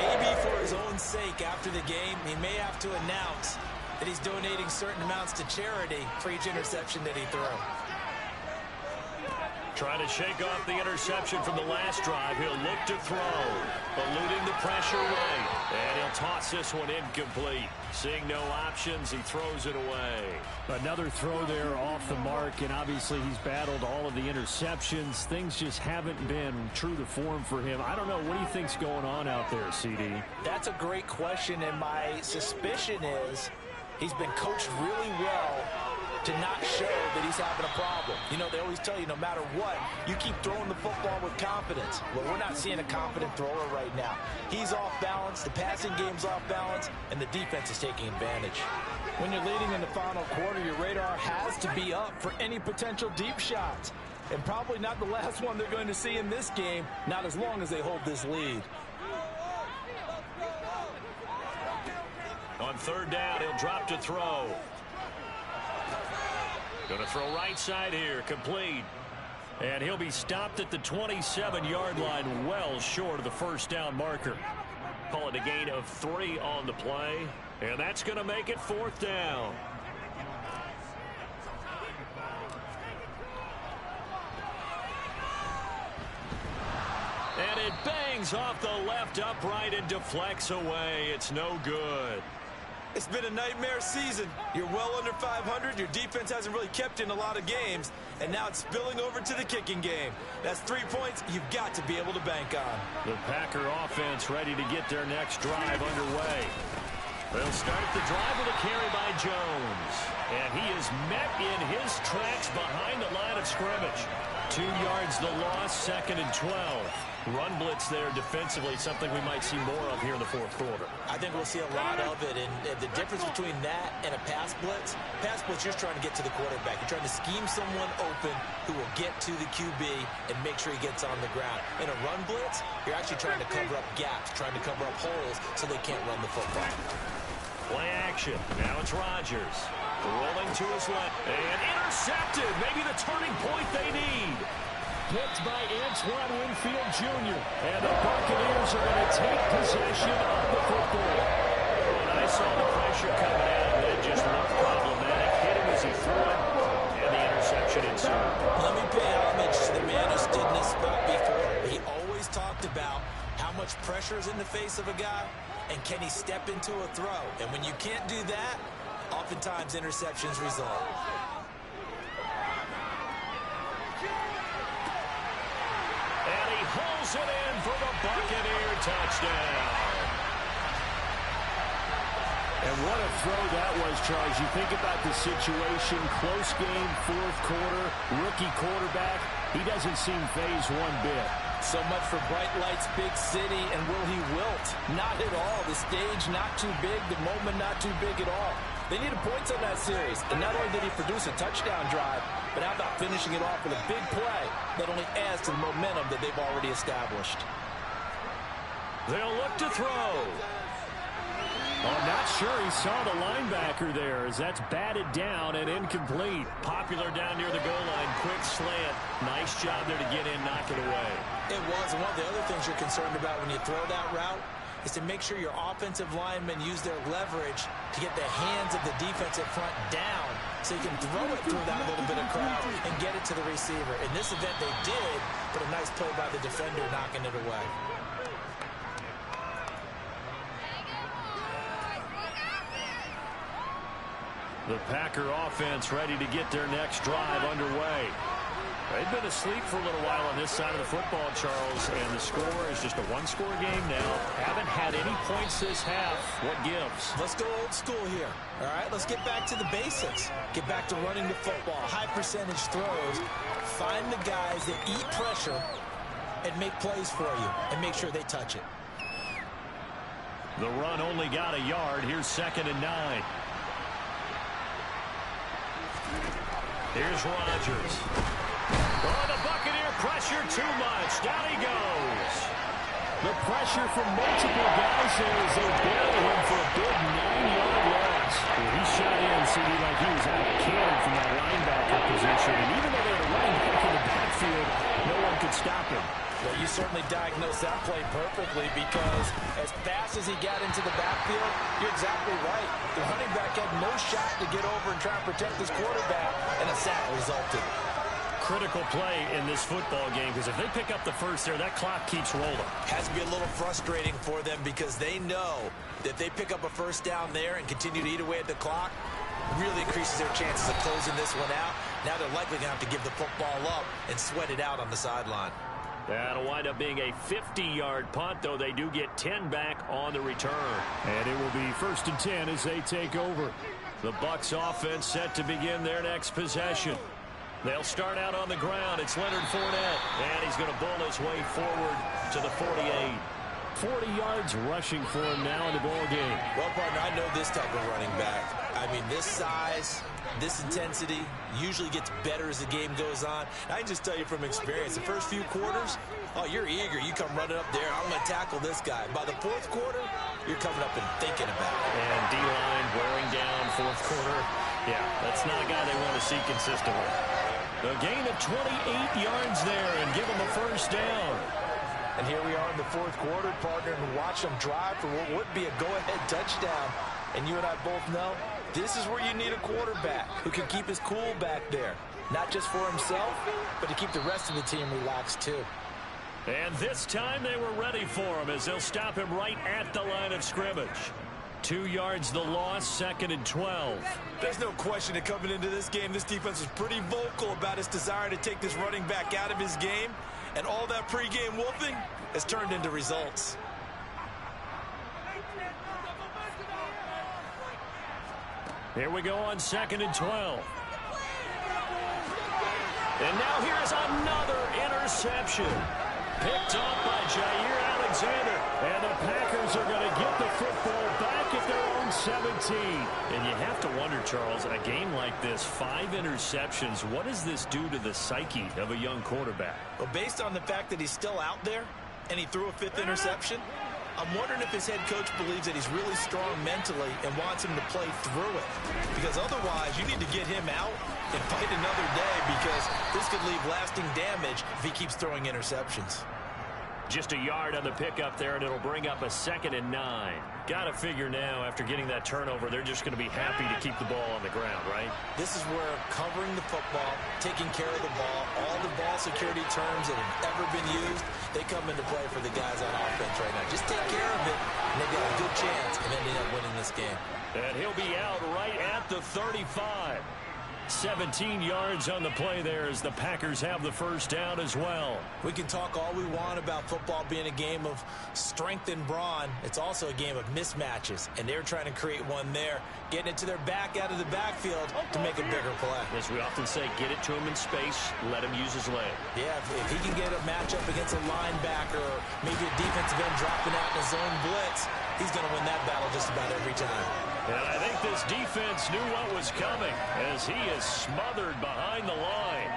Maybe for his own sake after the game, he may have to announce that he's donating certain amounts to charity for each interception that he throws. Trying to shake off the interception from the last drive. He'll look to throw. Eluding the pressure right. And he'll toss this one incomplete. Seeing no options, he throws it away. Another throw there off the mark, and obviously he's battled all of the interceptions. Things just haven't been true to form for him. I don't know. What do you think's going on out there, CD? That's a great question, and my suspicion is he's been coached really well to not show that he's having a problem. You know, they always tell you no matter what, you keep throwing the football with confidence. Well, we're not seeing a confident thrower right now. He's off balance, the passing game's off balance, and the defense is taking advantage. When you're leading in the final quarter, your radar has to be up for any potential deep shots. And probably not the last one they're going to see in this game, not as long as they hold this lead. On third down, he'll drop to throw. Going to throw right side here, complete. And he'll be stopped at the 27-yard line, well short of the first down marker. Call it a gain of 3 on the play. And that's going to make it fourth down. And it bangs off the left upright and deflects away. It's no good. It's been a nightmare season. You're well under 500. Your defense hasn't really kept in a lot of games. And now it's spilling over to the kicking game. That's 3 points you've got to be able to bank on. The Packer offense ready to get their next drive underway. They'll start the drive with a carry by Jones. And he is met in his tracks behind the line of scrimmage. 2 yards the loss, 2nd and 12. Run blitz there defensively, something we might see more of here in the fourth quarter. I think we'll see a lot of it, and the difference between that and a pass blitz, you're trying to get to the quarterback. You're trying to scheme someone open who will get to the QB and make sure he gets on the ground. In a run blitz, you're actually trying to cover up gaps, trying to cover up holes so they can't run the football. Play action. Now it's Rodgers. Rolling to his left. And intercepted. Maybe the turning point they need. Picked by Antoine Winfield Jr. And the Buccaneers are going to take possession of the football. And I saw the pressure coming out, and that just looked problematic. Hit him as he threw it, and the interception ensued. Let me pay homage to the man who stood in this spot before. He always talked about how much pressure is in the face of a guy, and can he step into a throw. And when you can't do that, oftentimes interceptions result. And he hauls it in for the Buccaneer touchdown. And what a throw that was, Charles. You think about the situation, close game, fourth quarter, rookie quarterback. He doesn't seem phased one bit. So much for bright lights, big city, and will he wilt? Not at all. The stage not too big, the moment not too big at all. They needed points on that series, and not only did he produce a touchdown drive, but how about finishing it off with a big play that only adds to the momentum that they've already established. They'll look to throw. I'm not sure he saw the linebacker there as that's batted down and incomplete. Popular down near the goal line. Quick slant. Nice job there to get in, knock it away. It was. And one of the other things you're concerned about when you throw that route is to make sure your offensive linemen use their leverage to get the hands of the defensive front down so you can throw it through that little bit of crowd and get it to the receiver. In this event, they did, but a nice play by the defender knocking it away. The Packer offense ready to get their next drive underway. They've been asleep for a little while on this side of the football, Charles, and the score is just a one-score game now. Haven't had any points this half. What gives? Let's go old school here. All right, let's get back to the basics. Get back to running the football, high percentage throws. Find the guys that eat pressure and make plays for you and make sure they touch it. The run only got a yard. Here's 2nd and 9. Here's Rodgers. Oh, the Buccaneer pressure too much. Down he goes. The pressure from multiple guys there as they bury him for a big 9-yard loss. Well, he shot in, seemed like he was out of cannon from that linebacker position. And even though they were running back in the backfield, no one could stop him. Well, you certainly diagnosed that play perfectly because as fast as he got into the backfield, you're exactly right. The running back had no shot to get over and try and protect his quarterback, and a sack resulted. Critical play in this football game because if they pick up the first there, that clock keeps rolling. Has to be a little frustrating for them because they know that if they pick up a first down there and continue to eat away at the clock, really increases their chances of closing this one out. Now they're likely going to have to give the football up and sweat it out on the sideline. That'll wind up being a 50-yard punt, though they do get 10 back on the return. And it will be 1st and 10 as they take over. The Bucs offense set to begin their next possession. They'll start out on the ground. It's Leonard Fournette, and he's going to bull his way forward to the 48. 40 yards rushing for him now in the ball game. Well, partner, I know this type of running back. I mean, this size, this intensity usually gets better as the game goes on. I can just tell you from experience, the first few quarters, oh, you're eager. You come running up there. I'm going to tackle this guy. By the fourth quarter, you're coming up and thinking about it. And D-line wearing down fourth quarter. Yeah, that's not a guy they want to see consistently. A gain of 28 yards there and give him a first down. And here we are in the fourth quarter, partner, and watch them drive for what would be a go-ahead touchdown. And you and I both know this is where you need a quarterback who can keep his cool back there. Not just for himself, but to keep the rest of the team relaxed too. And this time they were ready for him as they'll stop him right at the line of scrimmage. 2 yards the loss, 2nd and 12. There's no question that coming into this game, this defense was pretty vocal about its desire to take this running back out of his game. And all that pregame wolfing has turned into results. Here we go on 2nd and 12. And now here's another interception. Picked off by Jair Alexander. And the Packers are going to get the football back at their own 17. And you have to wonder, Charles, in a game like this, 5 interceptions, what does this do to the psyche of a young quarterback? Well, based on the fact that he's still out there and he threw a 5th interception, I'm wondering if his head coach believes that he's really strong mentally and wants him to play through it. Because otherwise, you need to get him out and fight another day, because this could leave lasting damage if he keeps throwing interceptions. Just a yard on the pickup there, and it'll bring up a 2nd and 9. Got to figure now, after getting that turnover, they're just going to be happy to keep the ball on the ground, right? This is where covering the football, taking care of the ball, all the ball security terms that have ever been used, they come into play for the guys on offense right now. Just take care of it, and they've got a good chance of ending up winning this game. And he'll be out right at the 35. 17 yards on the play there as the Packers have the first down as well. We can talk all we want about football being a game of strength and brawn. It's also a game of mismatches, and they're trying to create one there, getting it to their back out of the backfield to make a bigger play. As we often say, get it to him in space, let him use his leg. Yeah, if he can get a matchup against a linebacker or maybe a defensive end dropping out in a zone blitz, he's going to win that battle just about every time. And I think this defense knew what was coming as he is smothered behind the line.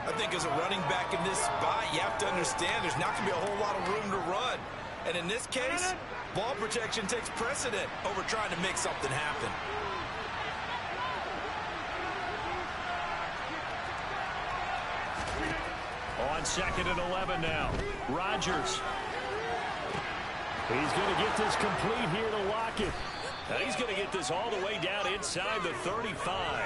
I think as a running back in this spot, you have to understand there's not going to be a whole lot of room to run. And in this case, ball protection takes precedent over trying to make something happen. On 2nd and 11 now, Rodgers. He's going to get this complete here to Lockett. And he's going to get this all the way down inside the 35.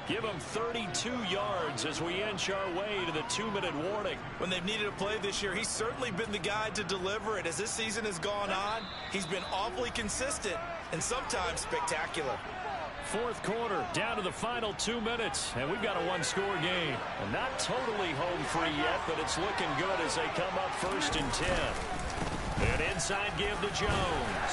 Give him 32 yards as we inch our way to the 2-minute warning. When they've needed a play this year, he's certainly been the guy to deliver it. As this season has gone on, he's been awfully consistent and sometimes spectacular. Fourth quarter, down to the final 2 minutes, and we've got a one-score game. And not totally home free yet, but it's looking good as they come up 1st and 10. And inside give to Jones.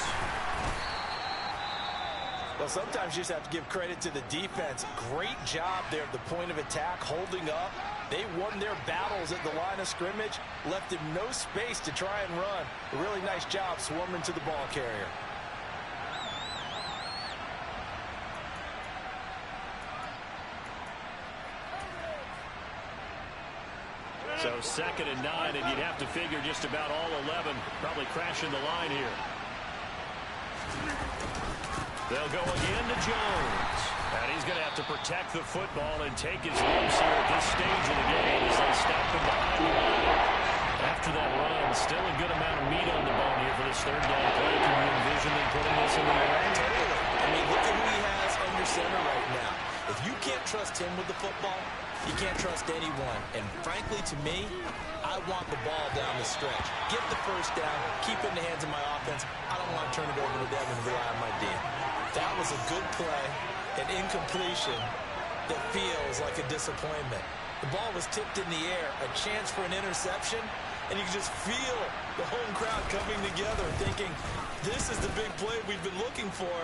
Well, sometimes you just have to give credit to the defense. Great job there at the point of attack, holding up. They won their battles at the line of scrimmage, left him no space to try and run. A really nice job swarming to the ball carrier. So 2nd and 9, and you'd have to figure just about all 11 probably crashing the line here. They'll go again to Jones. And he's going to have to protect the football and take his lumps here at this stage of the game as they stop him behind the line. After that run, still a good amount of meat on the bone here for this 3rd down play. Can you envision them putting this in the air? Totally. I mean, look at who he has under center right now. If you can't trust him with the football, you can't trust anyone. And frankly, to me, I want the ball down the stretch. Get the first down, keep it in the hands of my offense. I don't want to turn it over to them and rely on my D. That was a good play, an incompletion that feels like a disappointment. The ball was tipped in the air, a chance for an interception, and you can just feel the home crowd coming together thinking, this is the big play we've been looking for.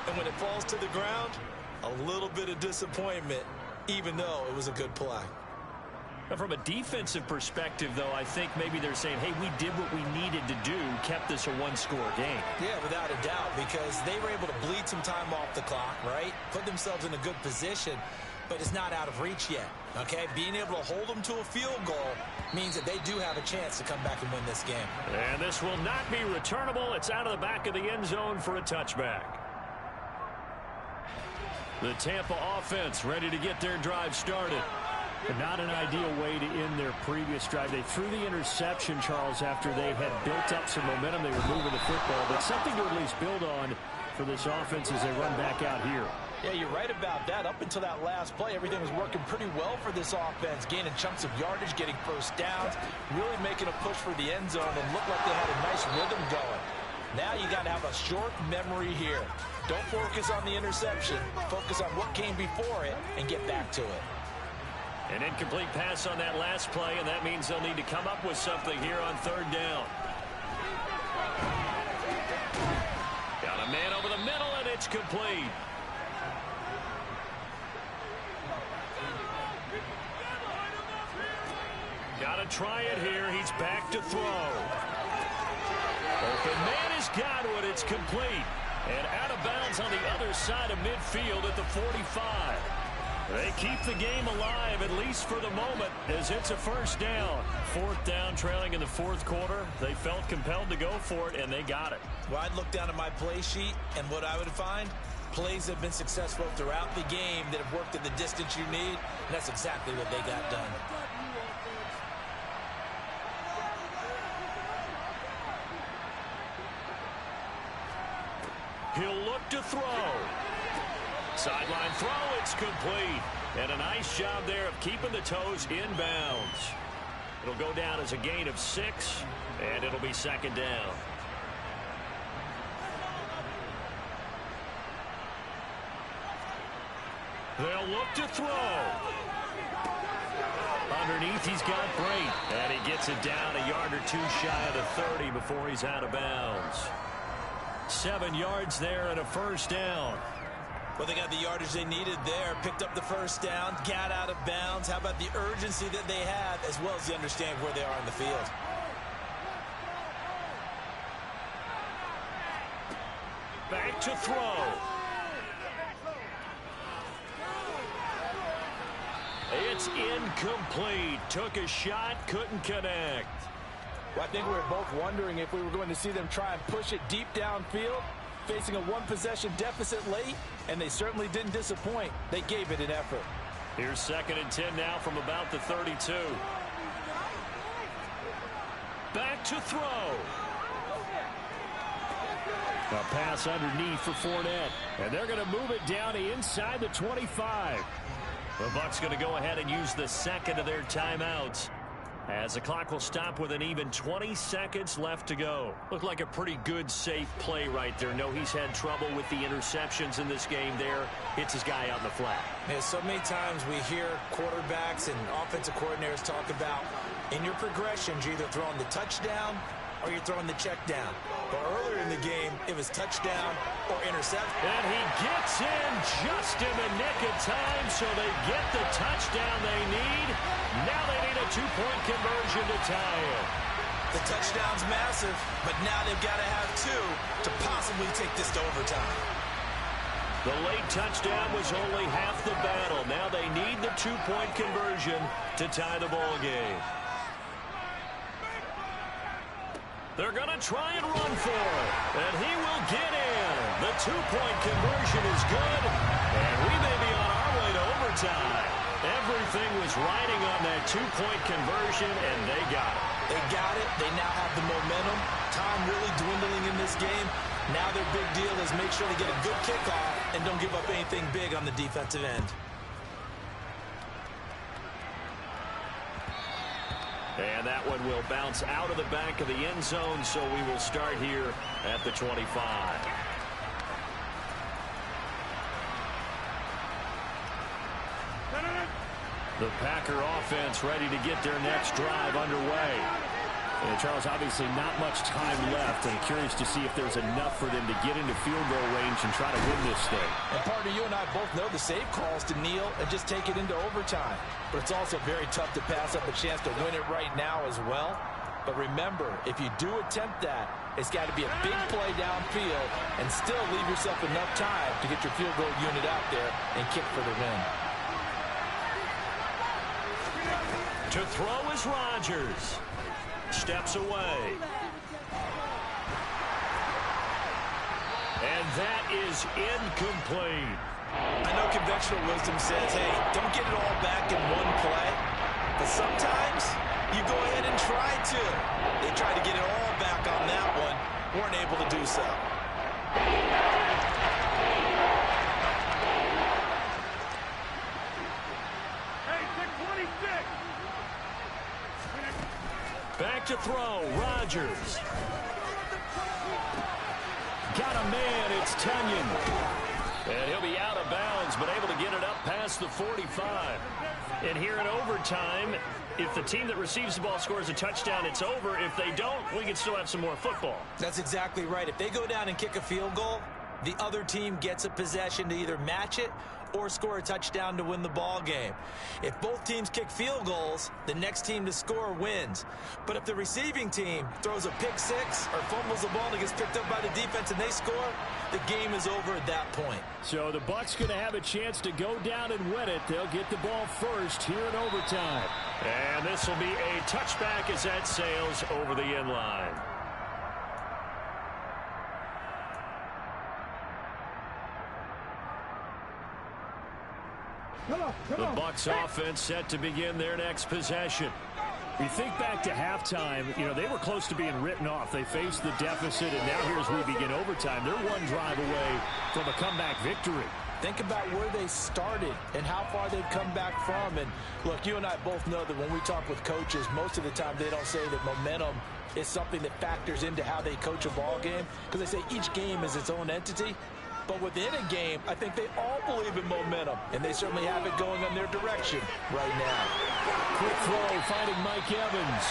And when it falls to the ground, a little bit of disappointment, even though it was a good play. From a defensive perspective, though, I think maybe they're saying, hey, we did what we needed to do, kept this a one-score game. Yeah, without a doubt, because they were able to bleed some time off the clock, right? Put themselves in a good position, but it's not out of reach yet, okay? Being able to hold them to a field goal means that they do have a chance to come back and win this game. And this will not be returnable. It's out of the back of the end zone for a touchback. The Tampa offense ready to get their drive started. Not an ideal way to end their previous drive. They threw the interception, Charles, after they had built up some momentum. They were moving the football, but something to at least build on for this offense as they run back out here. Yeah, you're right about that. Up until that last play, everything was working pretty well for this offense, gaining chunks of yardage, getting first downs, really making a push for the end zone, and looked like they had a nice rhythm going. Now you got to have a short memory here. Don't focus on the interception. Focus on what came before it and get back to it. An incomplete pass on that last play, and that means they'll need to come up with something here on third down. Got a man over the middle, and it's complete. Got to try it here. He's back to throw. Open man is Godwin. It's complete. And out of bounds on the other side of midfield at the 45. They keep the game alive, at least for the moment, as it's a first down. Fourth down, trailing in the fourth quarter. They felt compelled to go for it, and they got it. Well, I'd look down at my play sheet, and what I would find, plays have been successful throughout the game that have worked at the distance you need, and that's exactly what they got done. He'll look to throw. Sideline throw, it's complete. And a nice job there of keeping the toes in bounds. It'll go down as a gain of 6, and it'll be second down. They'll look to throw. Underneath, he's got Brate. And he gets it down a yard or two shy of the 30 before he's out of bounds. 7 yards there and a first down. Well, they got the yardage they needed there, picked up the first down, got out of bounds. How about the urgency that they have, as well as they understand where they are in the field. Back to throw. It's incomplete. Took a shot, couldn't connect. Well, I think we were both wondering if we were going to see them try and push it deep downfield, facing a one-possession deficit late, and they certainly didn't disappoint. They gave it an effort. Here's 2nd and 10 now from about the 32. Back to throw. A pass underneath for Fournette, and they're going to move it down to inside the 25. The Bucs going to go ahead and use the second of their timeouts, as the clock will stop with an even 20 seconds left to go. Looked like a pretty good, safe play right there. No, he's had trouble with the interceptions in this game there. Hits his guy out in the flat. Yeah, so many times we hear quarterbacks and offensive coordinators talk about, in your progressions, you're either throwing the touchdown or you're throwing the check down. But earlier in the game, it was touchdown or interception. And he gets in just in the nick of time, so they get the touchdown they need. Now they need a 2-point conversion to tie it. The touchdown's massive, but now they've got to have 2 to possibly take this to overtime. The late touchdown was only half the battle. Now they need the 2-point conversion to tie the ball game. They're going to try and run for it, and he will get in. The 2-point conversion is good, and we may be on our way to overtime. Everything was riding on that 2-point conversion, and they got it. They got it. They now have the momentum. Time really dwindling in this game. Now their big deal is make sure they get a good kickoff and don't give up anything big on the defensive end. And that one will bounce out of the back of the end zone, so we will start here at the 25. The Packer offense ready to get their next drive underway. Charles, obviously not much time left. I'm curious to see if there's enough for them to get into field goal range and try to win this thing. And partner, you and I both know the save calls to kneel and just take it into overtime. But it's also very tough to pass up a chance to win it right now as well. But remember, if you do attempt that, it's got to be a big play downfield and still leave yourself enough time to get your field goal unit out there and kick for the win. To throw is Rodgers. Steps away. And that is incomplete. I know conventional wisdom says, hey, don't get it all back in one play. But sometimes you go ahead and try to. They tried to get it all back on that one. Weren't able to do so. Back to throw, Rodgers. Got a man, it's Tunyon. And he'll be out of bounds, but able to get it up past the 45. And here in overtime, if the team that receives the ball scores a touchdown, it's over. If they don't, we can still have some more football. That's exactly right. If they go down and kick a field goal, the other team gets a possession to either match it or score a touchdown to win the ball game. If both teams kick field goals, the next team to score wins. But if the receiving team throws a pick six or fumbles the ball and gets picked up by the defense and they score, the game is over at that point. So the Bucs going to have a chance to go down and win it. They'll get the ball first here in overtime. And this will be a touchback as that sails over the end line. The Bucs offense set to begin their next possession. We think back to halftime, they were close to being written off. They faced the deficit, and now here's we begin overtime. They're one drive away from a comeback victory. Think about where they started and how far they've come back from. And look, you and I both know that when we talk with coaches, most of the time they don't say that momentum is something that factors into how they coach a ball game, because they say each game is its own entity. But within a game, I think they all believe in momentum, and they certainly have it going in their direction right now. Quick throw, finding Mike Evans.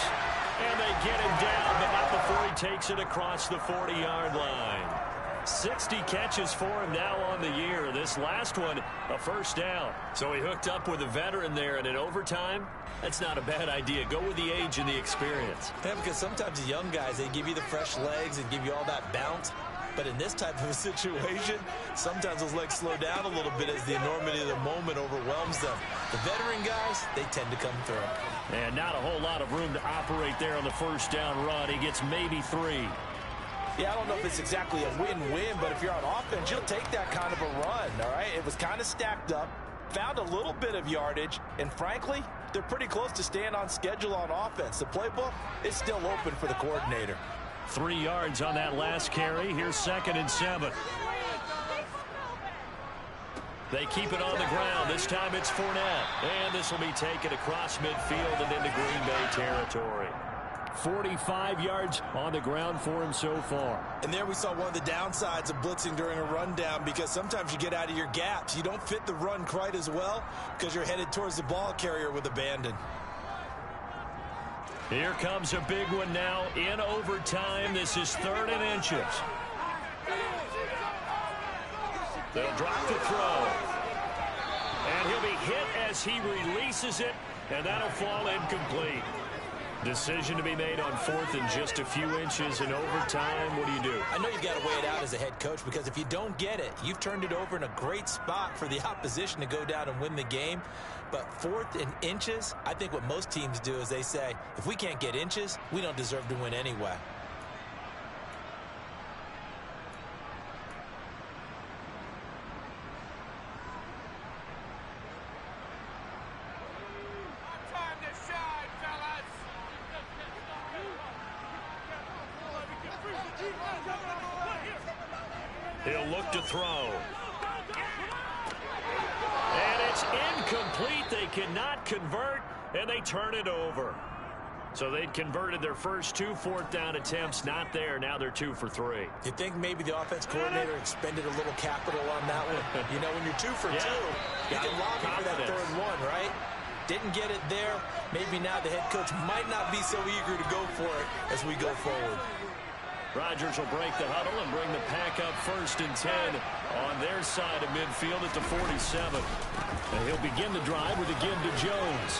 And they get him down, but not before he takes it across the 40-yard line. 60 catches for him now on the year. This last one, a first down. So he hooked up with a veteran there, and in overtime, that's not a bad idea. Go with the age and the experience. Yeah, because sometimes the young guys, they give you the fresh legs and give you all that bounce. But in this type of a situation, sometimes those legs slow down a little bit as the enormity of the moment overwhelms them. The veteran guys, they tend to come through. And not a whole lot of room to operate there on the first down run. He gets maybe 3. Yeah, I don't know if it's exactly a win-win, but if you're on offense, you'll take that kind of a run, all right? It was kind of stacked up, found a little bit of yardage, and frankly, they're pretty close to staying on schedule on offense. The playbook is still open for the coordinator. 3 yards on that last carry. Here's 2nd and 7. They keep it on the ground. This time it's Fournette. And this will be taken across midfield and into Green Bay territory. 45 yards on the ground for him so far. And there we saw one of the downsides of blitzing during a rundown, because sometimes you get out of your gaps. You don't fit the run quite as well because you're headed towards the ball carrier with abandon. Here comes a big one now in overtime. This is 3rd and inches. They'll drop the throw. And he'll be hit as he releases it, and that'll fall incomplete. Decision to be made on 4th and just a few inches in overtime. What do you do? I know you've got to weigh it out as a head coach, because if you don't get it, you've turned it over in a great spot for the opposition to go down and win the game. But 4th and inches, I think what most teams do is they say, if we can't get inches, we don't deserve to win anyway. He'll look to throw. And it's incomplete. They cannot convert, and they turn it over. So they'd converted their first 2 4th down attempts. Not there. Now they're 2 for 3. You think maybe the offense coordinator expended a little capital on that one? You know, when you're 2 for 2, you can lobby for that 3rd and 1, right? Didn't get it there. Maybe now the head coach might not be so eager to go for it as we go forward. Rodgers will break the huddle and bring the pack up 1st and 10 on their side of midfield at the 47. And he'll begin the drive with a give to Jones.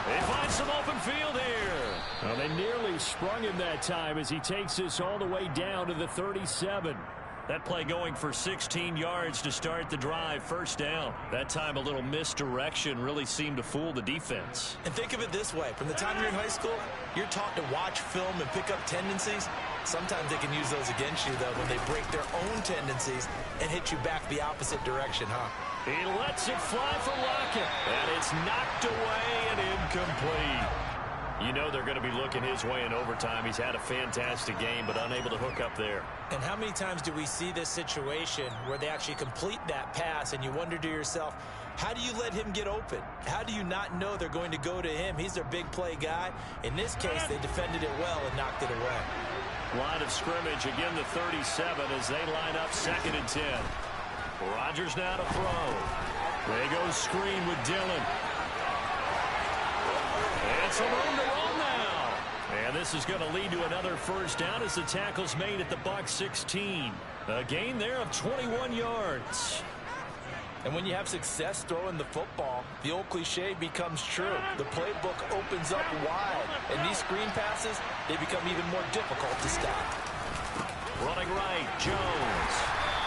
They find some open field here. Well, they nearly sprung him that time as he takes this all the way down to the 37. That play going for 16 yards to start the drive. 1st down. That time a little misdirection really seemed to fool the defense. And think of it this way. From the time you're in high school, you're taught to watch film and pick up tendencies. Sometimes they can use those against you, though, when they break their own tendencies and hit you back the opposite direction, huh? He lets it fly for Lockett. And it's knocked away and incomplete. You know they're going to be looking his way in overtime. He's had a fantastic game, but unable to hook up there. And how many times do we see this situation where they actually complete that pass and you wonder to yourself, how do you let him get open? How do you not know they're going to go to him? He's their big play guy. In this case, they defended it well and knocked it away. Line of scrimmage, again the 37 as they line up 2nd and 10. Rodgers now to throw. They go screen with Dillon. And some room to roll now. And this is going to lead to another 1st down as the tackle's made at the Bucs 16. A gain there of 21 yards. And when you have success throwing the football, the old cliche becomes true. The playbook opens up wide. And these screen passes, they become even more difficult to stop. Running right, Jones.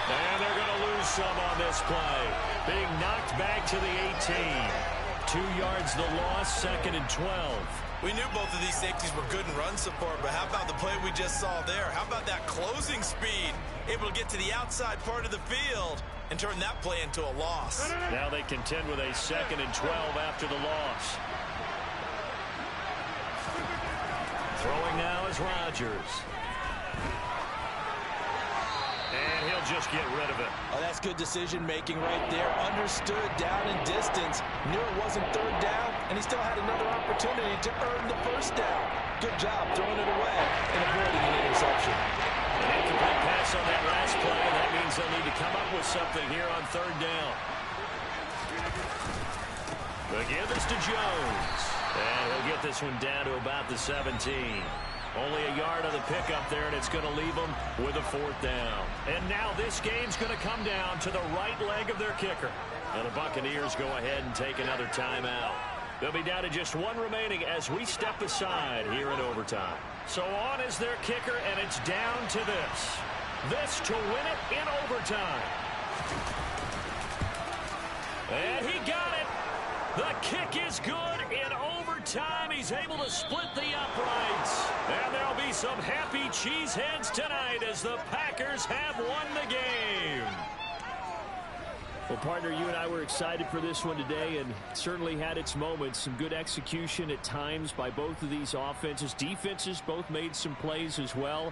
And they're going to lose some on this play. Being knocked back to the 18. 2 yards the loss, 2nd and 12. We knew both of these safeties were good in run support, but how about the play we just saw there? How about that closing speed? Able to get to the outside part of the field and turn that play into a loss. Now they contend with a 2nd and 12 after the loss. Throwing now is Rodgers. And he'll just get rid of it. Oh, that's good decision-making right there. Understood down and distance. Knew it wasn't 3rd down, and he still had another opportunity to earn the 1st down. Good job throwing it away and avoiding an interception. An incomplete pass on that last play, and that means they'll need to come up with something here on 3rd down. The give is to Jones. And he'll get this one down to about the 17. Only a yard of the pickup there, and it's going to leave them with a 4th down. And now this game's going to come down to the right leg of their kicker. And the Buccaneers go ahead and take another timeout. They'll be down to just one remaining as we step aside here in overtime. So on is their kicker, and it's down to this. This to win it in overtime. And he got it. The kick is good in overtime. He's able to split the uprights. And there'll be some happy cheeseheads tonight as the Packers have won the game. Well, partner, you and I were excited for this one today, and it certainly had its moments. Some good execution at times by both of these offenses. Defenses both made some plays as well.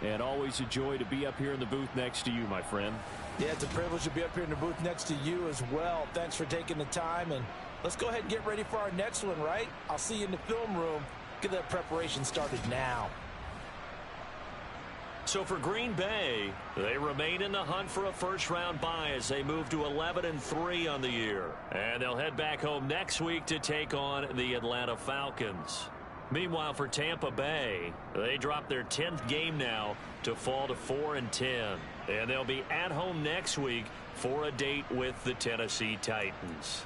And always a joy to be up here in the booth next to you, my friend. Yeah, it's a privilege to be up here in the booth next to you as well. Thanks for taking the time, and let's go ahead and get ready for our next one, right? I'll see you in the film room. Get that preparation started now. So for Green Bay, they remain in the hunt for a first-round bye as they move to 11-3 on the year. And they'll head back home next week to take on the Atlanta Falcons. Meanwhile, for Tampa Bay, they drop their 10th game now to fall to 4-10. And they'll be at home next week for a date with the Tennessee Titans.